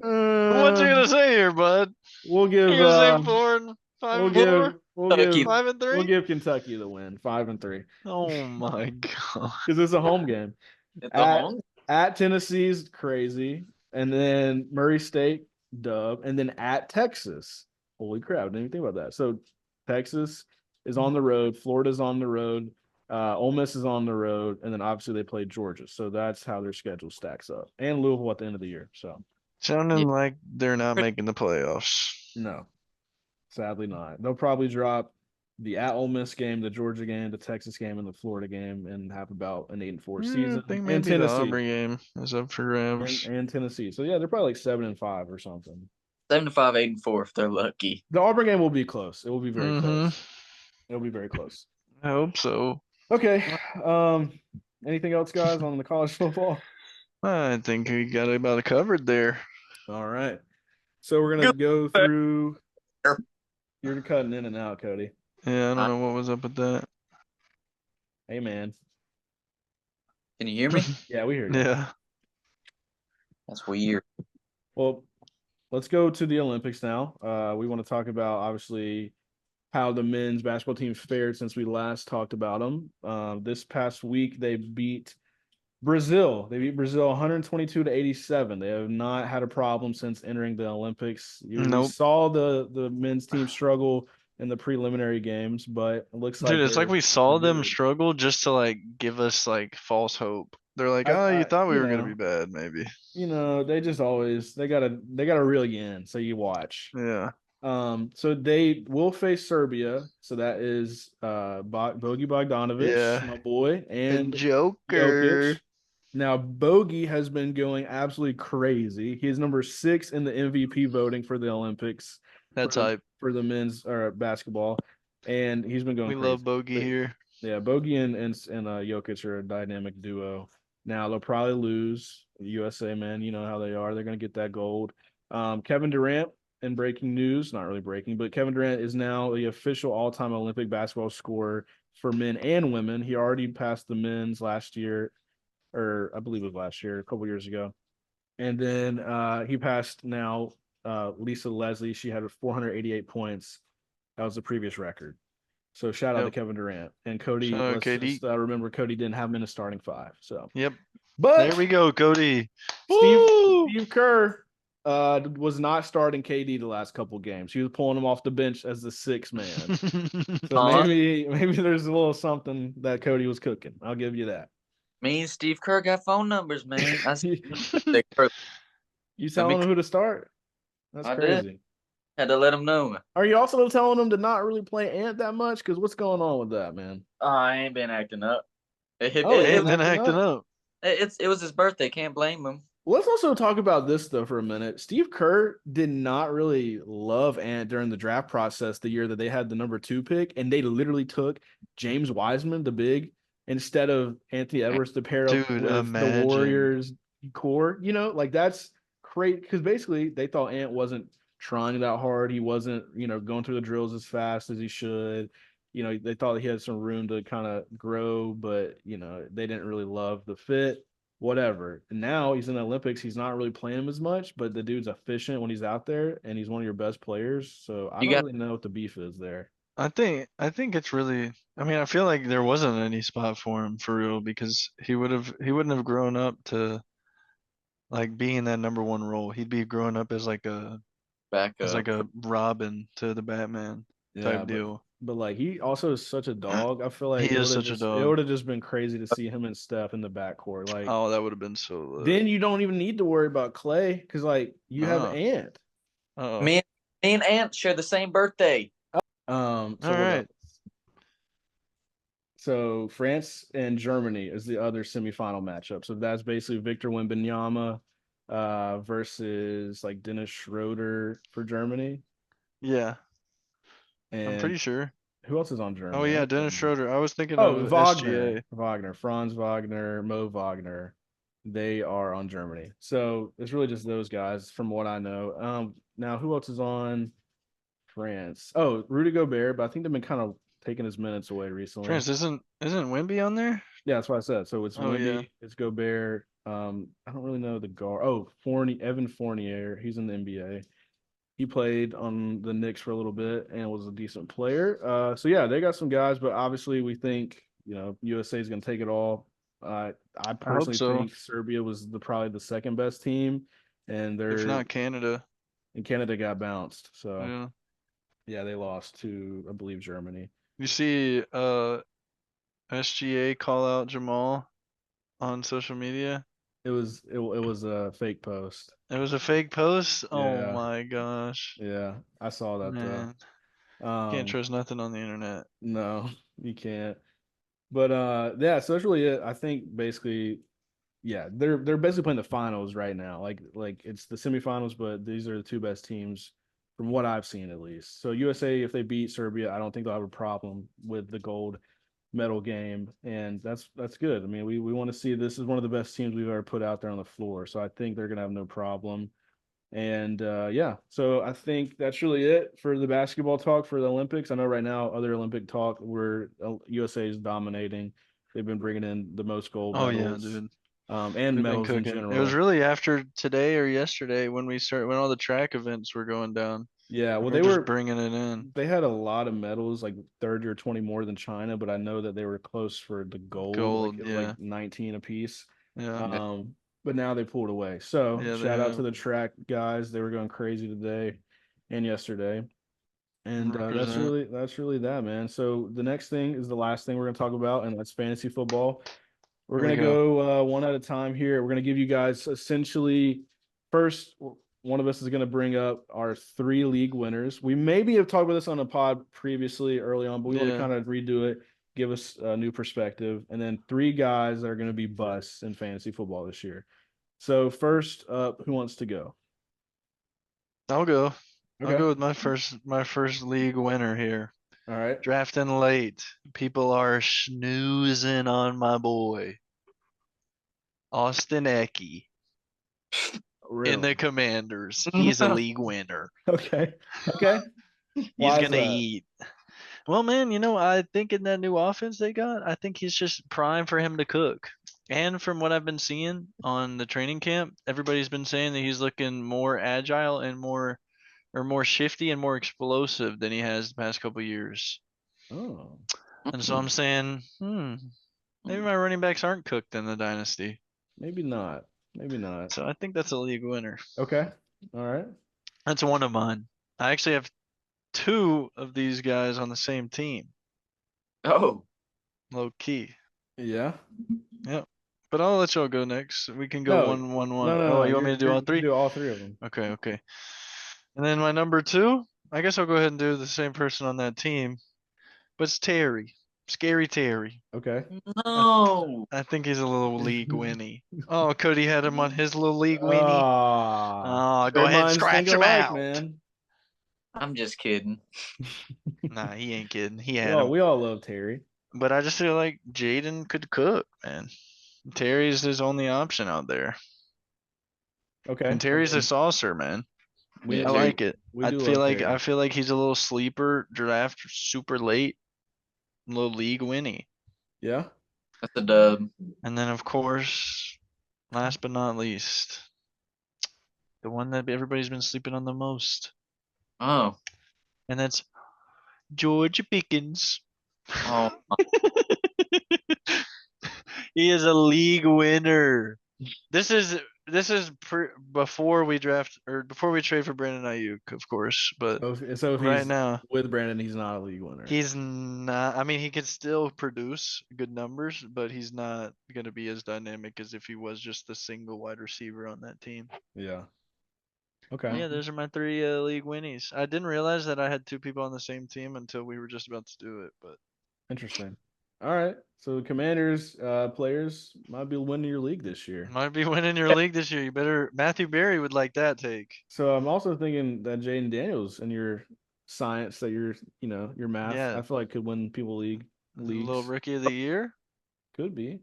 uh, gonna say here, bud? we'll You give gonna say 5 we'll and give 4, we'll Kentucky. give 5 and we'll 3? give Kentucky the win, 5-3, Oh my god. because it's a home game. It's a At home. at Tennessee's crazy, and then Murray State dub, and then at Texas. Holy crap! I didn't even think about that. So Texas is on the road, Florida's on the road, Ole Miss is on the road, and then obviously they play Georgia. So that's how their schedule stacks up, and Louisville at the end of the year. So Yeah. Sounding like they're not making the playoffs. no, sadly not. They'll probably drop the at Ole Miss game, the Georgia game, the Texas game, and the Florida game, and have about an 8-4 I season. think And maybe the Tennessee, Aubrey game is up for and grabs. and Tennessee. So yeah, they're probably like 7-5 or something. 7-5, 8-4 if they're lucky. The Auburn game will be close. It will be very Mm-hmm. close. It'll be very close. I hope so. Okay. Um, anything else, guys, on the college football? I think we got about it covered there. All right. So we're gonna Good. go through. You're cutting in and out, Cody. Yeah, I don't know what was up with that. Hey, man. Can you hear me? Yeah, we hear you. Yeah. That's weird. Well, let's go to the Olympics now. We want to talk about obviously how the men's basketball team fared since we last talked about them. This past week they beat Brazil. They beat Brazil 122-87. They have not had a problem since entering the Olympics. We Nope. saw the men's team struggle in the preliminary games, but it looks like Dude, it's like we saw they're them good. struggle just to like give us like false hope. They're like, oh, you I thought we were gonna be bad, maybe. they just always they gotta reel you in so you watch. Yeah. So they will face Serbia. So that is Bogey Bogdanovic, Yeah. my boy, And and Joker. Jokic. Now Bogey has been going absolutely crazy. He is number 6 in the MVP voting for the Olympics That's hype. for the men's basketball, and he's been going We crazy. love Bogey here. Yeah, Bogey and Jokic are a dynamic duo. Now they'll probably lose. USA, man, you know how they are. They're going to get that gold. Kevin Durant, in breaking news, not really breaking, but Kevin Durant is now the official all-time Olympic basketball scorer for men and women. He already passed the men's last year, or I believe it was last year, a couple years ago. And then he passed now Lisa Leslie. She had 488 points. That was the previous record. So shout out to Yep. Kevin Durant and Cody. Shout out Let's KD. just remember Cody didn't have him in a starting 5. So, Yep. but There we go, Cody. Steve Woo! Steve Kerr was not starting KD the last couple games. He was pulling him off the bench as the 6th man. So maybe there's a little something that Cody was cooking. I'll give you that. Me and Steve Kerr got phone numbers, man. You telling him who to start? That's I crazy. did. Had to let him know. Are you also telling him to not really play Ant that much? Because what's going on with that, man? I ain't been acting up. Ain't been acting up. It was his birthday. Can't blame him. Let's also talk about this though for a minute. Steve Kerr did not really love Ant during the draft process the year that they had the number 2 pick, and they literally took James Wiseman, the big, instead of Anthony Edwards to pair up Dude, with the imagine. Warriors core. Like that's great because basically they thought Ant wasn't trying that hard. He wasn't, going through the drills as fast as he should. They thought he had some room to kind of grow, but they didn't really love the fit. Whatever. And now he's in the Olympics. He's not really playing him as much, but the dude's efficient when he's out there, and he's one of your best players. So I You don't got really know what the beef is there. I think it's really. I mean, I feel like there wasn't any spot for him for real because he wouldn't have grown up to like be in that number one role. He'd be growing up as like a backup. Robin to the Batman Yeah, type but deal. but like he also is such a dog. I feel He like is such a it dog. would have just been crazy to see him and Steph in the backcourt. Like Oh, that would have been so lit. then you don't even need to worry about Clay because like you have Uh, Ant. oh. Me and Ant share the same birthday. So All what else? right. So France and Germany is the other semifinal matchup. So that's basically Victor Wembanyama versus like Dennis Schroeder for Germany. Yeah, I'm And pretty sure. who else is on Oh Germany? yeah, Dennis Schroeder. I was thinking Oh, of SGA. Franz Wagner, Mo Wagner. They are on Germany. So it's really just those guys from what I know. Now who else is on France? Oh, Rudy Gobert, but I think they've been kind of taking his minutes away recently. France isn't Wemby on there? Yeah, that's what I said. So it's Oh yeah. Wemby, it's Gobert. I don't really know the guard. Oh, Evan Fournier. He's in the NBA. He played on the Knicks for a little bit and was a decent player. So yeah, they got some guys, but obviously we think USA is going to take it all. I I hope personally so. think Serbia was probably the second best team, and If not Canada. Canada got bounced. So Yeah. yeah, they lost to I believe Germany. You see SGA call out Jamal on social media? It was a fake post. It was a fake post? Oh Yeah, my gosh. yeah, I saw that though. Man, can't Um, trust nothing on the internet. no, you can't. But yeah, so that's really it. I think basically, yeah, they're basically playing the finals right now. Like it's the semifinals, but these are the two best teams from what I've seen at least. So USA, if they beat Serbia, I don't think they'll have a problem with the gold medal game, and that's good. I mean, we want to see this is one of the best teams we've ever put out there on the floor. So I think they're gonna have no problem. And yeah, so I think that's really it for the basketball talk for the Olympics. I know right now, other Olympic talk, where USA is dominating. They've been bringing in the most gold Oh yeah, medals, dude. and They've been medals in cooking. It was general. really after today or yesterday when all the track events were going down. Yeah, well, We're just bringing it in. they had a lot of medals, like 30 or 20 more than China, but I know that they were close for the gold. Like Gold, it was yeah. like 19 apiece. Yeah. But now they pulled away. So Yeah, they shout out to have. the track guys. They were going crazy today and yesterday. And Represent. that's really that, man. So the next thing is the last thing we're going to talk about, and that's fantasy football. We're Here we going to go. go one at a time here. We're going to give you guys essentially first. One of us is going to bring up our 3 league winners. We maybe have talked about this on a pod previously early on, but we want to Yeah. kind of redo it, give us a new perspective, and then 3 guys that are going to be busts in fantasy football this year. So first up, who wants to go? I'll go. I'll Okay. go with my first league winner here. All right. Drafting late. People are snoozing on my boy. Austin Eckey in Really? the Commanders. He's a league winner. Okay. Okay. He's Why is gonna that? eat. Well, man, I think in that new offense they got, I think he's just prime for him to cook. And from what I've been seeing on the training camp, everybody's been saying that he's looking more agile and more shifty and more explosive than he has the past couple years. Oh, And so I'm saying, maybe my running backs aren't cooked in the dynasty. maybe not. Maybe not. So I think that's a league winner. Okay. All right. That's one of mine. I actually have 2 of these guys on the same team, Oh, low key. Yeah. Yep. But I'll let y'all go next. We can go No, 1-1-1. no, no, Oh, no. you want me to do all You can 3? do all 3 of them. Okay, okay. And then my number 2, I guess I'll go ahead and do the same person on that team, but it's Terry. Scary Terry. Okay. no. I think he's a little league winny. Oh, Cody had him on his little league winny. Ah, Oh, go their ahead and minds think scratch him alike, out. man. I'm just kidding. Nah, he ain't kidding. He We had all him. we all love Terry. But I just feel like Jaden could cook, man. Terry's his only option out there. Okay. And Terry's a saucer, man. We I like it. we I do feel love like Terry. he's a little sleeper draft super late, a little league winny. Yeah. That's a dub. And then of course, last but not least, the one that everybody's been sleeping on the most, Oh, and that's George Pickens. oh, He is a league winner. This is before we draft or before we trade for Brandon Aiyuk, of course. But So if right he's now, with Brandon, he's not a league winner. he's not. I mean, he can still produce good numbers, but he's not going to be as dynamic as if he was just the single wide receiver on that team. Yeah. Okay. Yeah, those are my three league winnies. I didn't realize that I had two people on the same team until we were just about to do it. But Interesting. All right. So the Commanders players might be winning your league this year. might be winning your league this year. You better. Matthew Berry would like that take. So I'm also thinking that Jaden Daniels in your science that your math, Yeah, I feel like could win people a little leagues. rookie of the year. Could be.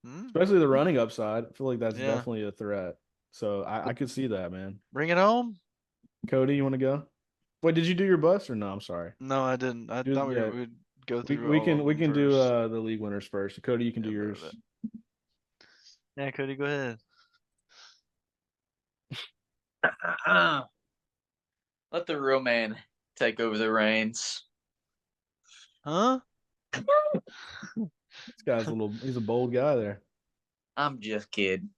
Hmm? Especially the running upside. I feel like that's Yeah, definitely a threat. So I could see that, man. bring it home. Cody, you want to go? Wait, did you do your bus or no? I'm sorry. No, I didn't. I thought Yeah, would go we through we all can of we them can do first. the league winners first. Cody, you can do Yeah, yours. yeah, Cody, go ahead. let the real man take over the reins. Huh? This guy's he's a bold guy there. I'm just kidding.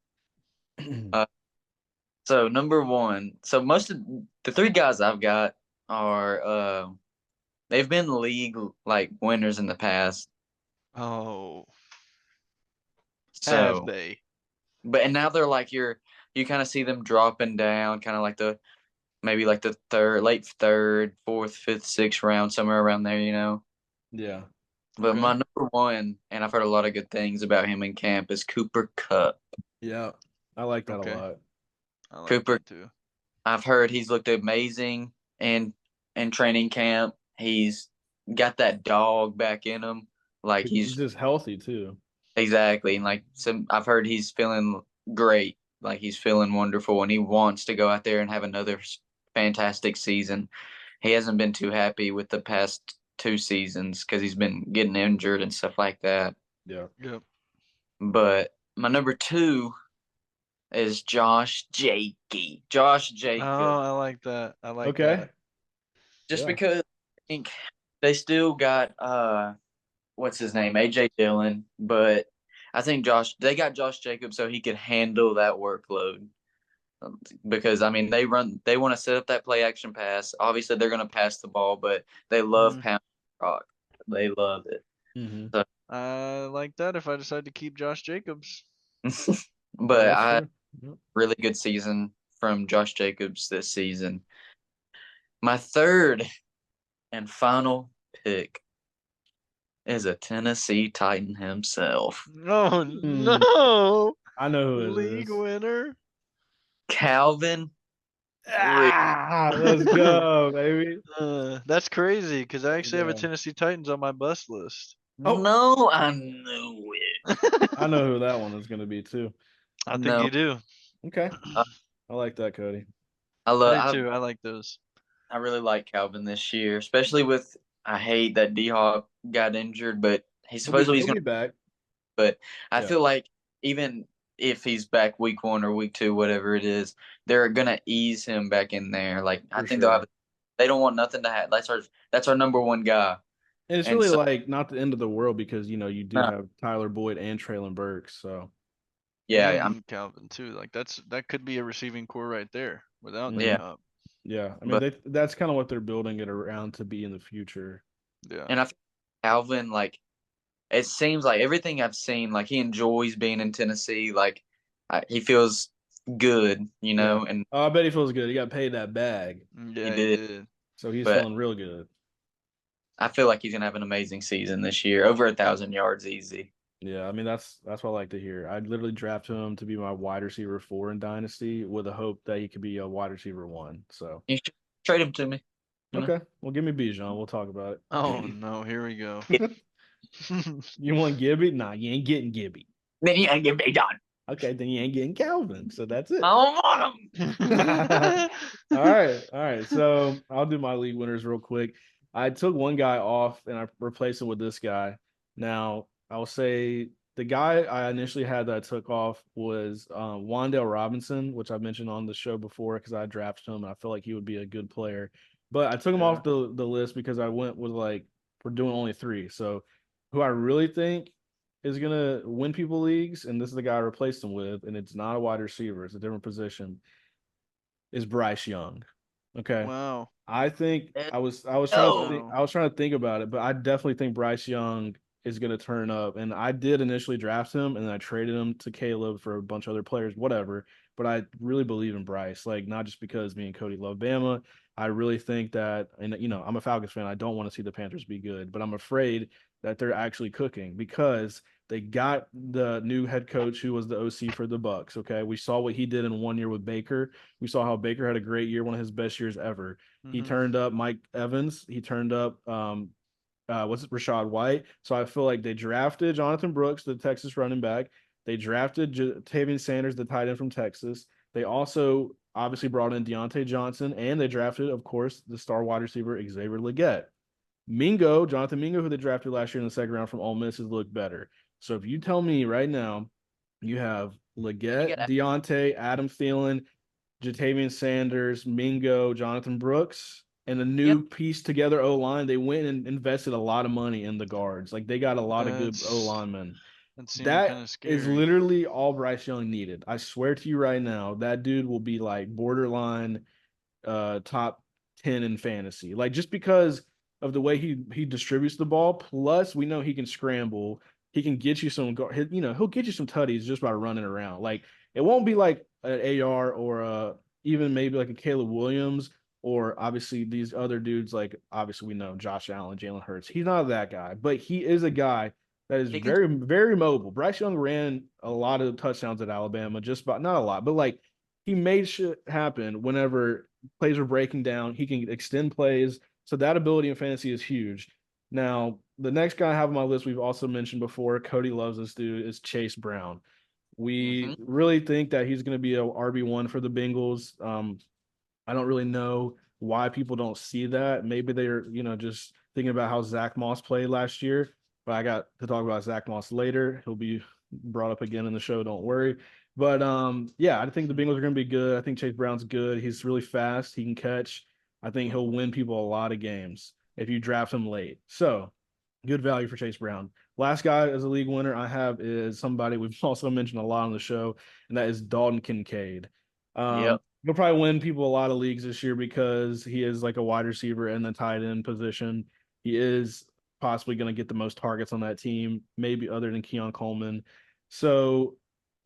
So number one, so most of the three guys I've got are they've been league like winners in the past. Oh, have So, they? but and now they're like you kind of see them dropping down, kind of like maybe like the late third, fourth, fifth, sixth round, somewhere around there, you know. Yeah. But Okay. my number one, and I've heard a lot of good things about him in camp, is Cooper Kupp. Yeah. I like that a Okay, lot. I like Cooper, that too. I've heard he's looked amazing in training camp. He's got that dog back in him. Like He's he's just healthy too. exactly, and like I've heard he's feeling great. Like he's feeling wonderful, and he wants to go out there and have another fantastic season. He hasn't been too happy with the past two seasons because he's been getting injured and stuff like that. Yeah. Yep. But my number two is Josh Oh, Jacob. I like that. I like Okay. that. Just Yeah. because I think they still got what's his name, AJ Dillon, but I think they got Josh Jacobs so he could handle that workload. Because I mean they want to set up that play action pass. Obviously they're going to pass the ball, but they love pound rock. They love it. Mm-hmm. So, I like that. If I decide to keep Josh Jacobs. but That's I true. Yep. really good season from Josh Jacobs this season. My third and final pick is a Tennessee Titan himself, Oh Hmm. no! I know who it League is. winner. Calvin. Let's go, baby. That's crazy because I actually have a Yeah. Tennessee Titans on my bus list. Oh, No, I knew it. I know who that one is going to be too. I think No, you do. Okay. I, I like that, Cody. I I do love. too. I like those. I really like Calvin this year, especially with. I hate that D Hop got injured, but he's supposedly he's He'll going be back. But I Yeah, feel like even if he's back week one or week two, whatever it is, they're gonna ease him back in there. Like I for think they'll sure. have. They don't want nothing to have. That's our number one guy. And it's And really so like not the end of the world because you do no, have Tyler Boyd and Traylon Burks. So yeah, I'm And Calvin too. Like that could be a receiving core right there without D yeah, Hop. yeah, I mean but that's kind of what they're building it around to be in the future. Yeah. and I think Alvin like it seems like everything I've seen like he enjoys being in Tennessee. Like he feels good, Yeah. and Oh, I bet he feels good. He got paid that bag, he Yeah, he did. did. so he's But feeling real good. I feel like he's gonna have an amazing season this year, over 1,000 yards easy. Yeah, I mean that's what I like to hear. I'd literally draft him to be my wide receiver 4 in Dynasty with a hope that he could be a wide receiver 1. So You should trade him to me. okay, well give me Bijan. We'll talk about Oh no, here we go. it. You want Gibby? Nah, you ain't getting Gibby. Then you ain't get me done. Okay, then you ain't getting Calvin. So that's it. I don't want him. All right. So I'll do my league winners real quick. I took one guy off and I replaced him with this guy. Now, I'll say the guy I initially had that I took off was Wandale Robinson, which I mentioned on the show before because I drafted him and I feel like he would be a good player. But I took him Yeah. off the list because I went with like we're doing only three. So who I really think is gonna win people leagues, and this is the guy I replaced him with, and it's not a wide receiver, it's a different position, is Bryce Young. Okay. Wow. I think No. I was trying to think about it, but I definitely think Bryce Young is going to turn up. And I did initially draft him, and then I traded him to Caleb for a bunch of other players, whatever. But I really believe in Bryce, like not just because me and Cody love Bama. I really think that, and I'm a Falcons fan. I don't want to see the Panthers be good, but I'm afraid that they're actually cooking because they got the new head coach who was the OC for the Bucks. Okay, we saw what he did in 1 year with Baker. We saw how Baker had a great year, one of his best years ever. He Mm-hmm. turned up Mike Evans. He turned up what's it, Rashad White. So I feel like they drafted Jonathan Brooks, the Texas running back. They drafted Tavian Sanders, the tight end from Texas. They also obviously brought in Deontay Johnson, and they drafted, of course, the star wide receiver Xavier Legette. Jonathan Mingo, who they drafted last year in the second round from Ole Miss, has looked better. So if you tell me right now, you have You Legette, got Deontay, Adam Thielen, Jatavian Sanders, Mingo, Jonathan Brooks, and a Yep. new piece together O line. They went and invested a lot of money in the guards. Like they got a lot of good O That's linemen. that seems kind That of is scary. literally all Bryce Young needed. I swear to you right now, that dude will be like borderline top 10 in fantasy. Like just because of the way he distributes the ball, plus we know he can scramble. He can get you some he'll get you some tutties just by running around. Like it won't be like an AR or even maybe like a Caleb Williams or obviously these other dudes like obviously we know Josh Allen, Jalen Hurts. He's not that guy, but he is a guy that is he can very, very mobile. Bryce Young ran a lot of touchdowns at Alabama, just about not a lot, but like he made shit happen whenever plays were breaking down. He can extend plays. So that ability in fantasy is huge. Now, the next guy I have on my list, we've also mentioned before, Cody loves this dude, is Chase Brown. We hmm really think that he's going to be a RB1 for the Bengals. I don't really know why people don't see that. Maybe they're, just thinking about how Zach Moss played last year. But I got to talk about Zach Moss later. He'll be brought up again in the show. Don't worry. But yeah, I think the Bengals are going to be good. I think Chase Brown's good. He's really fast. He can catch. I think he'll win people a lot of games if you draft him late. So good value for Chase Brown. Last guy as a league winner I have is somebody we've also mentioned a lot on the show, and that is Dalton Kincaid. Yep. He'll probably win people a lot of leagues this year because he is like a wide receiver in the tight end position. He is possibly going to get the most targets on that team, maybe other than Keon Coleman. So,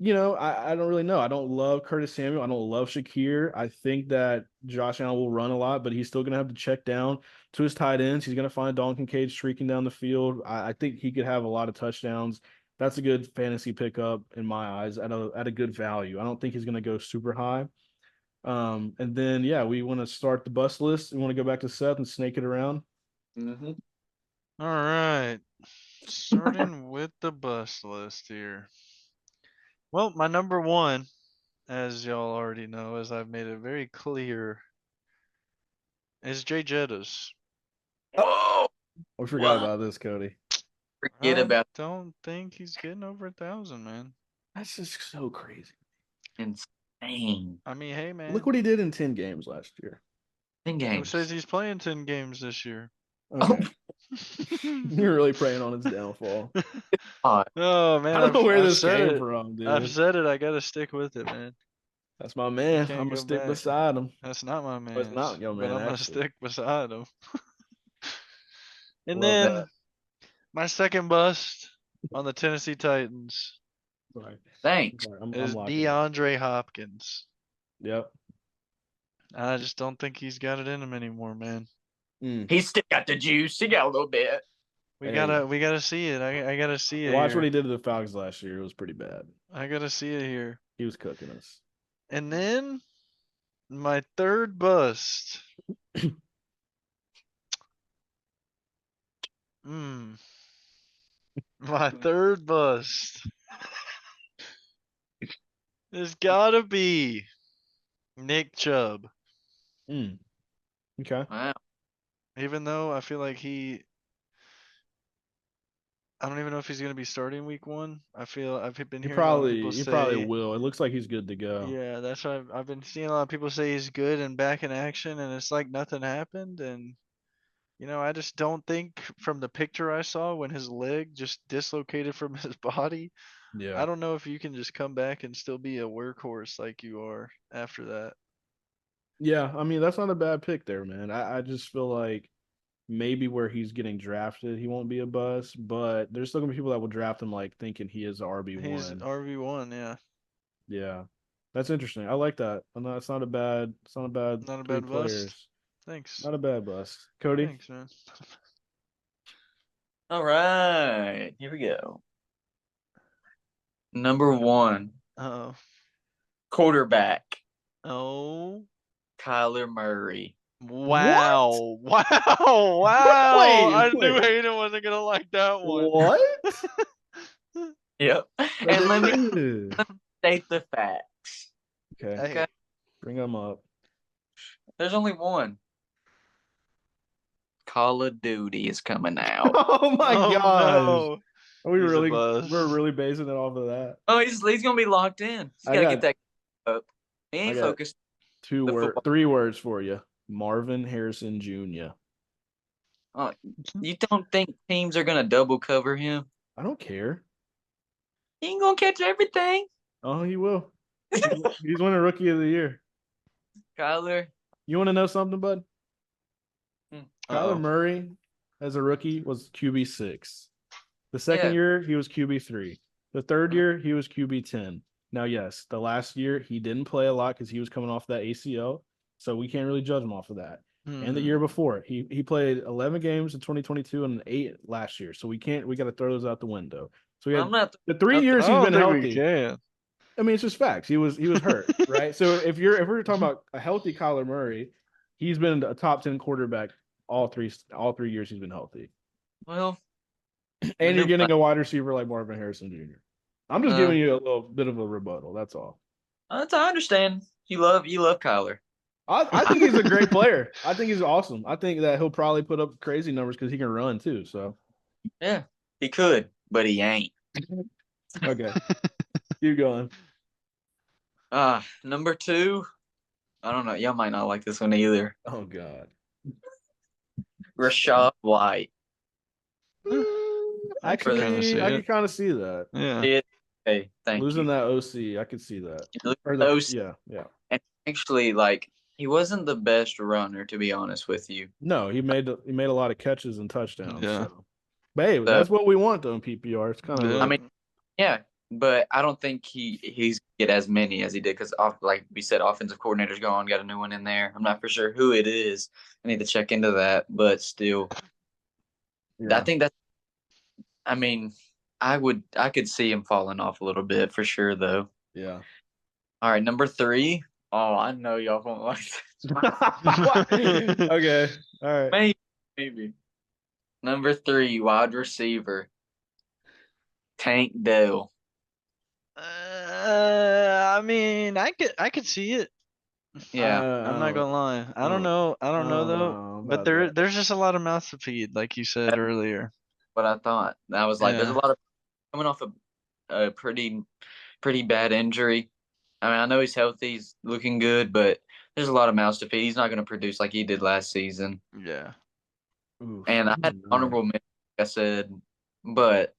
I don't really know. I don't love Curtis Samuel. I don't love Shakir. I think that Josh Allen will run a lot, but he's still going to have to check down to his tight ends. He's going to find Dalton Kincaid streaking down the field. I think he could have a lot of touchdowns. That's a good fantasy pickup in my eyes at a good value. I don't think he's going to go super high. And then yeah, we want to start the bus list. We want to go back to Seth and snake it around. hmm All right. Starting with the bus list here. Well, my number one, as y'all already know, as I've made it very clear, is Jay Jettas. Oh, We forgot what? about this, Cody. Forget I about don't think he's getting over 1,000, man. That's just so crazy. insane. I mean, hey, Look man. what he did in 10 games last year. In Who says games. he's playing 10 games this year? Oh, Okay. You're really preying on his downfall. God. Oh man, I don't know where I've this said came it. from, I've dude. said it. I gotta stick with it, man. That's my I man. I'm can't gonna go stick back. beside him. That's not my Oh, it's man's, not your but man, I'm gonna actually. stick beside him. And Love then that. my second bust on the Tennessee Titans Sorry. Thanks. I'm is locking in. DeAndre Hopkins. Yep. I just don't think he's got it in him anymore, man. He's still got the juice. He got a little bit. We Hey, gotta see it. I gotta see it watch what here. he did to the Falcons last year. It was pretty bad. I gotta see it here. He was cooking us. And then my third bust. Hmm. My third bust There's gotta be Nick Chubb. Mm. Okay. Wow. Even though I feel like I don't even know if he's gonna be starting week 1. I've been He hearing a lot of people probably say, will. It looks like he's good to go. yeah, that's why I've been seeing a lot of people say he's good and back in action, and it's like nothing happened. And I just don't think from the picture I saw when his leg just dislocated from his body, Yeah. I don't know if you can just come back and still be a workhorse like you are after that. Yeah, I mean that's not a bad pick there, man. I just feel like maybe where he's getting drafted, he won't be a bust, but there's still gonna be people that will draft him like thinking he is RB He's one. RB1, yeah. Yeah, that's interesting. I like that. It's not a bad. It's not a bad Not a three bad bust. players. Thanks. Not a bad bust. Cody. Thanks, man. All right, here we go. Number 1, Oh. quarterback, Oh. Kyler Murray. What? Wow. Wow. Wow. Wait, I knew wait. Hayden wasn't going to like that one. What? Yep. And let me Okay. state the facts. Okay. Hey. Bring them up. There's only one. Call of Duty is coming out. Oh my Oh, gosh. no. Are we He's a really? bust. We're really basing it off of that. Oh, he's gonna be locked in. He's I gotta get got. that up. He I ain't got focused the 2 word, football. 3 words for you. Marvin Harrison Jr. Oh, you don't think teams are gonna double cover him? I don't care. He ain't gonna catch everything. Oh, he will. He's winning Rookie of the Year. Kyler. You want to know something, bud? Kyler Uh-oh. Murray, as a rookie, was QB6. The second Yeah. year, he was QB3. The third Mhm. year, he was QB10. Now, yes, the last year, he didn't play a lot because he was coming off that ACL. So we can't really judge him off of that. And the year before, he played 11 games in 2022 and 8 last year. So we got to throw those out the window. So we I'm had not. the 3 I years I he's don't been think we healthy. can. I mean, it's just facts. He was hurt, right? So if we're talking about a healthy Kyler Murray, he's been a top 10 quarterback all three years he's been healthy. Well, And you're getting a wide receiver like Marvin Harrison Jr. I'm just giving you a little bit of a rebuttal. That's all. I understand. You love Kyler. I think he's a great player. I think he's awesome. I think that he'll probably put up crazy numbers because he can run too. So Yeah, he could, but he ain't. okay, keep going. Number 2. I don't know. Y'all might not like this one either. Oh God, Rashad White. I could kind of see I it. can kind of see that. Yeah. Hey, thank Losing you. that OC, I could see that. Or Those, yeah. and actually, like, he wasn't the best runner, to be honest with you. No, he made a lot of catches and touchdowns. Yeah. So. But hey, that's what we want though in PPR. It's kind of Yeah. I mean, yeah, but I don't think he's get as many as he did because, like we said, offensive coordinator's gone, got a new one in there. I'm not for sure who it is. I need to check into that, but still, I think that's. I mean, I could see him falling off a little bit for sure, though. Yeah. All right, number 3. Oh, I know y'all won't like this. Okay. All right. Maybe. Number 3, wide receiver, Tank Dell. I mean, I could see it. Yeah. I'm not gonna lie. I don't know. I don't know though. But there's just a lot of mouths to feed, like you said earlier. What I thought. I was like, there's a Yeah. lot of coming off a pretty bad injury. I mean, I know he's healthy, he's looking good, but there's a lot of mouths to feed. He's not going to produce like he did last season. Yeah. Oof. And I had honorable mention, like I said, but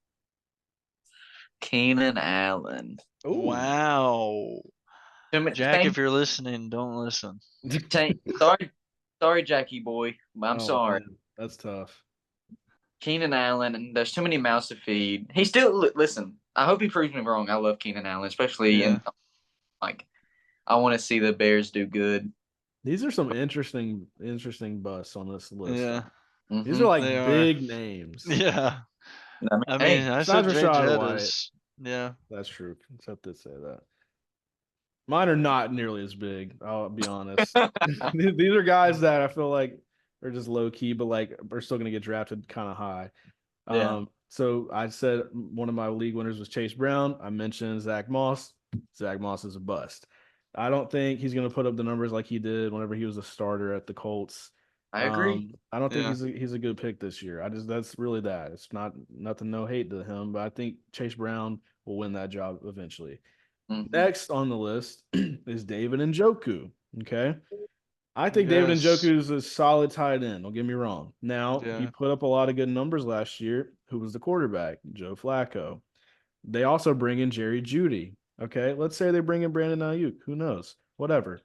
Keenan Allen. Ooh. Wow. Jack, if you're listening, don't listen. Sorry, Jackie boy. I'm sorry. Man, that's tough. Keenan Allen, and there's too many mouths to feed. He still listen. I hope he proves me wrong. I love Keenan Allen, especially in like I want to see the Bears do good. These are some interesting busts on this list. Yeah. These are like They big names. Yeah. I mean, I said besides Rashad White. Yeah. That's true. It's up to say that. Mine are not nearly as big. I'll be honest. These are guys that I feel like are just low key, but like are still going to get drafted kind of high. Yeah. So I said one of my league winners was Chase Brown. I mentioned Zach Moss. Zach Moss is a bust. I don't think he's going to put up the numbers like he did whenever he was a starter at the Colts. I agree. I don't think Yeah. he's a good pick this year. That's really that. It's not nothing, no hate to him, but I think Chase Brown will win that job eventually. Next on the list is David Njoku. Okay. I think David Yes. Njoku is a solid tight end. Don't get me wrong. Now, he Yeah. put up a lot of good numbers last year. Who was the quarterback? Joe Flacco. They also bring in Jerry Jeudy. Okay. Let's say they bring in Brandon Aiyuk. Who knows? Whatever.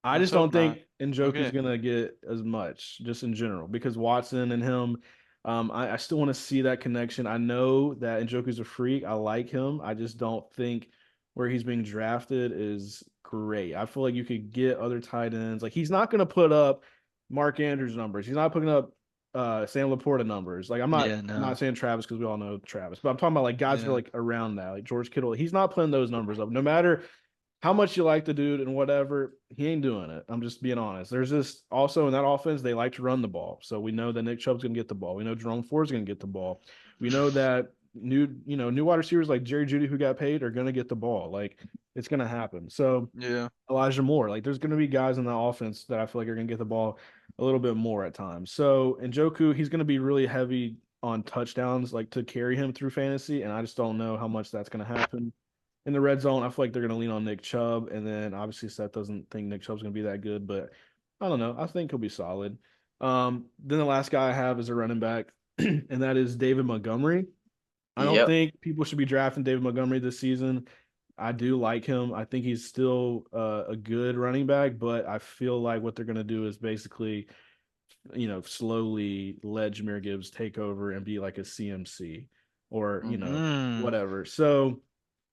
I Let's just hope don't not. think Njoku's Okay. gonna get as much, just in general, because Watson and him. I still want to see that connection. I know that Njoku's a freak. I like him. I just don't think where he's being drafted is great. I feel like you could get other tight ends. Like he's not gonna put up Mark Andrews numbers. He's not putting up Sam Laporta numbers. Like I'm Yeah, not no. saying Travis because we all know Travis, but I'm talking about like guys who are Yeah. like around that, like George Kittle. He's not putting those numbers up. No matter how much you like the dude and whatever, he ain't doing it. I'm just being honest. There's just also in that offense, they like to run the ball. So we know that Nick Chubb's gonna get the ball. We know Jerome Ford's gonna get the ball. We know that new wide receivers like Jerry Jeudy who got paid are gonna get the ball. Like it's gonna happen. So Yeah. Elijah Moore, like there's gonna be guys in the offense that I feel like are gonna get the ball a little bit more at times. So Njoku, he's gonna be really heavy on touchdowns, like to carry him through fantasy, and I just don't know how much that's gonna happen in the red zone. I feel like they're going to lean on Nick Chubb, and then obviously Seth doesn't think Nick Chubb's going to be that good, but I don't know. I think he'll be solid. Then the last guy I have is a running back, and that is David Montgomery. I don't Yep. think people should be drafting David Montgomery this season. I do like him. I think he's still a good running back, but I feel like what they're going to do is basically, slowly let Jahmyr Gibbs take over and be like a CMC or, Mm. whatever. So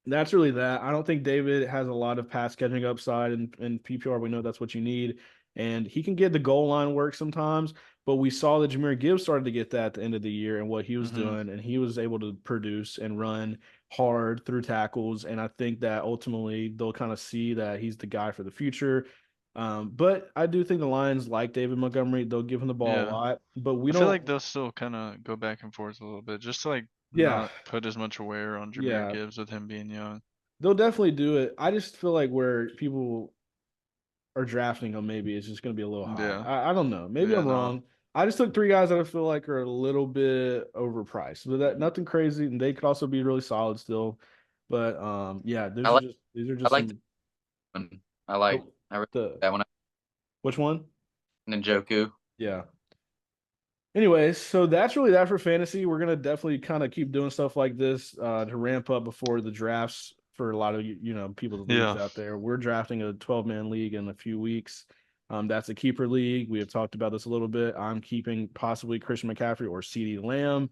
that's really that. I don't think David has a lot of pass catching upside in PPR. We know that's what you need. And he can get the goal line work sometimes, but we saw that Jahmyr Gibbs started to get that at the end of the year and what he was Mm-hmm. doing, and he was able to produce and run hard through tackles. And I think that ultimately they'll kind of see that he's the guy for the future. But I do think the Lions like David Montgomery. They'll give him the ball a Yeah. lot, but we I feel don't. like they'll still kind of go back and forth a little bit, just to like Yeah, not put as much wear on Jahmyr yeah, Gibbs with him being young. they'll definitely do it. I just feel like where people or drafting him, maybe it's just going to be a little high. Yeah. I don't know. Maybe Yeah, I'm no. wrong. I just took three guys that I feel like are a little bit overpriced, but that nothing crazy, and they could also be really solid still. But yeah, I like these are I just like some. one. I Oh, really the that one. which one? Njoku. Yeah. Anyways, so that's really that for fantasy. We're gonna definitely kind of keep doing stuff like this to ramp up before the drafts for a lot of people the leagues Yeah. out there. We're drafting a 12-man league in a few weeks. That's a keeper league. We have talked about this a little bit. I'm keeping possibly Christian McCaffrey or CeeDee Lamb.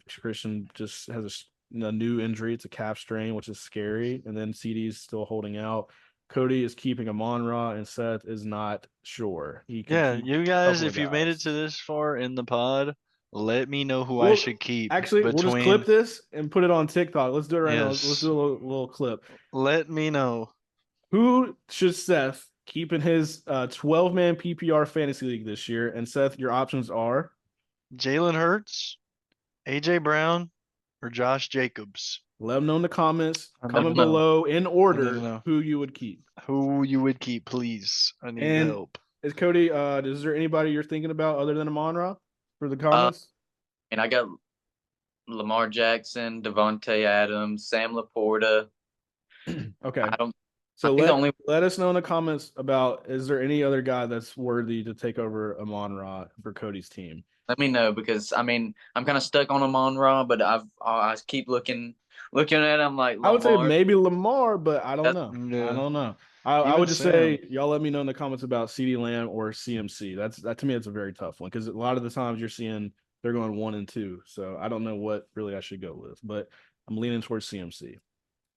Christian just has a new injury. It's a calf strain, which is scary. And then CD's still holding out. Cody is keeping Amon-Ra, and Seth is not sure. He could Yeah, keep you a guys, couple of if you've made it to guys. this far in the pod, let me know who I Well, should keep actually, we'll just clip between. this and put it on TikTok. Let's do it right now. Let's Yes. do a little clip. Let me know. Who should Seth keep in his 12-man PPR fantasy league this year? And Seth, your options are Jalen Hurts, AJ Brown, or Josh Jacobs. let them know in the comments. I need to Comment know. below in I need to order know who you would keep. who you would keep, please. I need the And help. is Cody, is there anybody you're thinking about other than Amon-Ra for the Uh, comments? and I got Lamar Jackson, Devontae Adams, Sam Laporta. Okay. I don't. I So think the only. let us know in the comments about is there any other guy that's worthy to take over Amon-Ra for Cody's team? Let me know because I mean I'm kind of stuck on Amon-Ra, but I keep looking at him like I would say Lamar. maybe Lamar, but I don't That's know. I Yeah. don't know. I Even would just say Sam. y'all let me know in the comments about CeeDee Lamb or CMC. That to me it's a very tough one because a lot of the times you're seeing they're going 1 and 2. So I don't know what really I should go with, but I'm leaning towards CMC.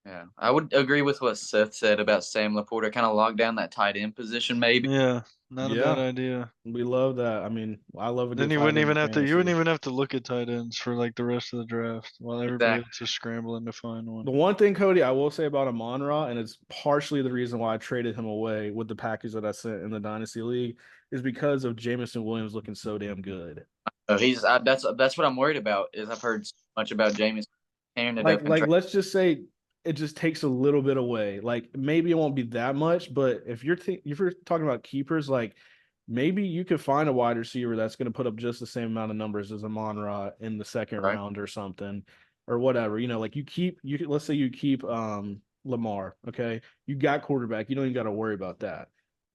yeah. I would agree with what Seth said about Sam Laporta. Kind of lock down that tight end position maybe. Yeah. Not a bad Yeah, idea. we love that. I mean, I love a Then good you tight wouldn't end even in have to. You wouldn't fantasy. even have to look at tight ends for like the rest of the draft, while everybody Exactly. else is scrambling to find one. The one thing, Cody, I will say about Amon-Ra, and it's partially the reason why I traded him away with the package that I sent in the Dynasty League, is because of Jameson Williams looking so damn good. That's what I'm worried about. Is I've heard so much about James tearing it Like, up and let's just say it just takes a little bit away. Like maybe it won't be that much, but if you're talking about keepers, like maybe you could find a wide receiver that's going to put up just the same amount of numbers as Amon-Ra in the second Right. round or something, or whatever. Like let's say you keep Lamar, okay? You got quarterback, you don't even got to worry about that.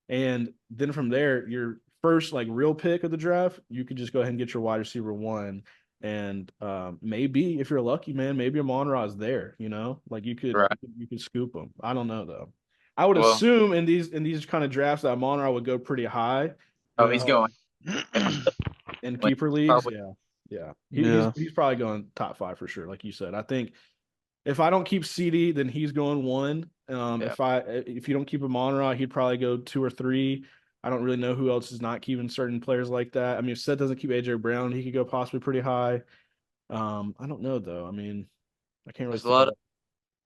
And then from there, your first like real pick of the draft, you could just go ahead and get your wide receiver one. And maybe if you're lucky, man, maybe Amon-Ra is there. Like Right. you could scoop him. I don't know though. I would Well, assume in these kind of drafts that Amon-Ra would go pretty high. oh, he's going. In keeper leagues. Probably. Yeah, yeah. Yeah. He's probably going top 5 for sure. Like you said, I think if I don't keep CD, then he's going 1. Yeah. If you don't keep him on, he'd probably go 2 or 3. I don't really know who else is not keeping certain players like that. I mean, if Seth doesn't keep AJ Brown, he could go possibly pretty high. I don't know though. I mean, I can't really There's a tell. lot of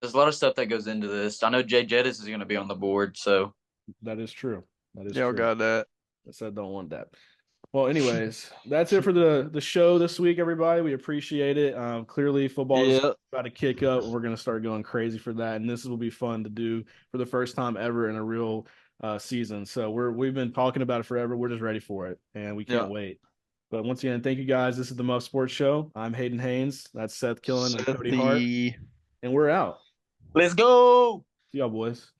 there's a lot of stuff that goes into this. I know Jay Jettis is going to be on the board, so That is true. That is Y'all true. got that. I said don't want that. Well, anyways, that's it for the show this week, everybody. We appreciate it. Clearly, football is Yeah. about to kick up, and we're going to start going crazy for that. And this will be fun to do for the first time ever in a real season. So we've been talking about it forever. We're just ready for it, and we can't Yeah. wait. But once again, thank you guys. This is the Muff Sports Show. I'm Hayden Haynes. That's Seth Killen and Cody Hart, Sethy. and we're out. let's go. See y'all, boys.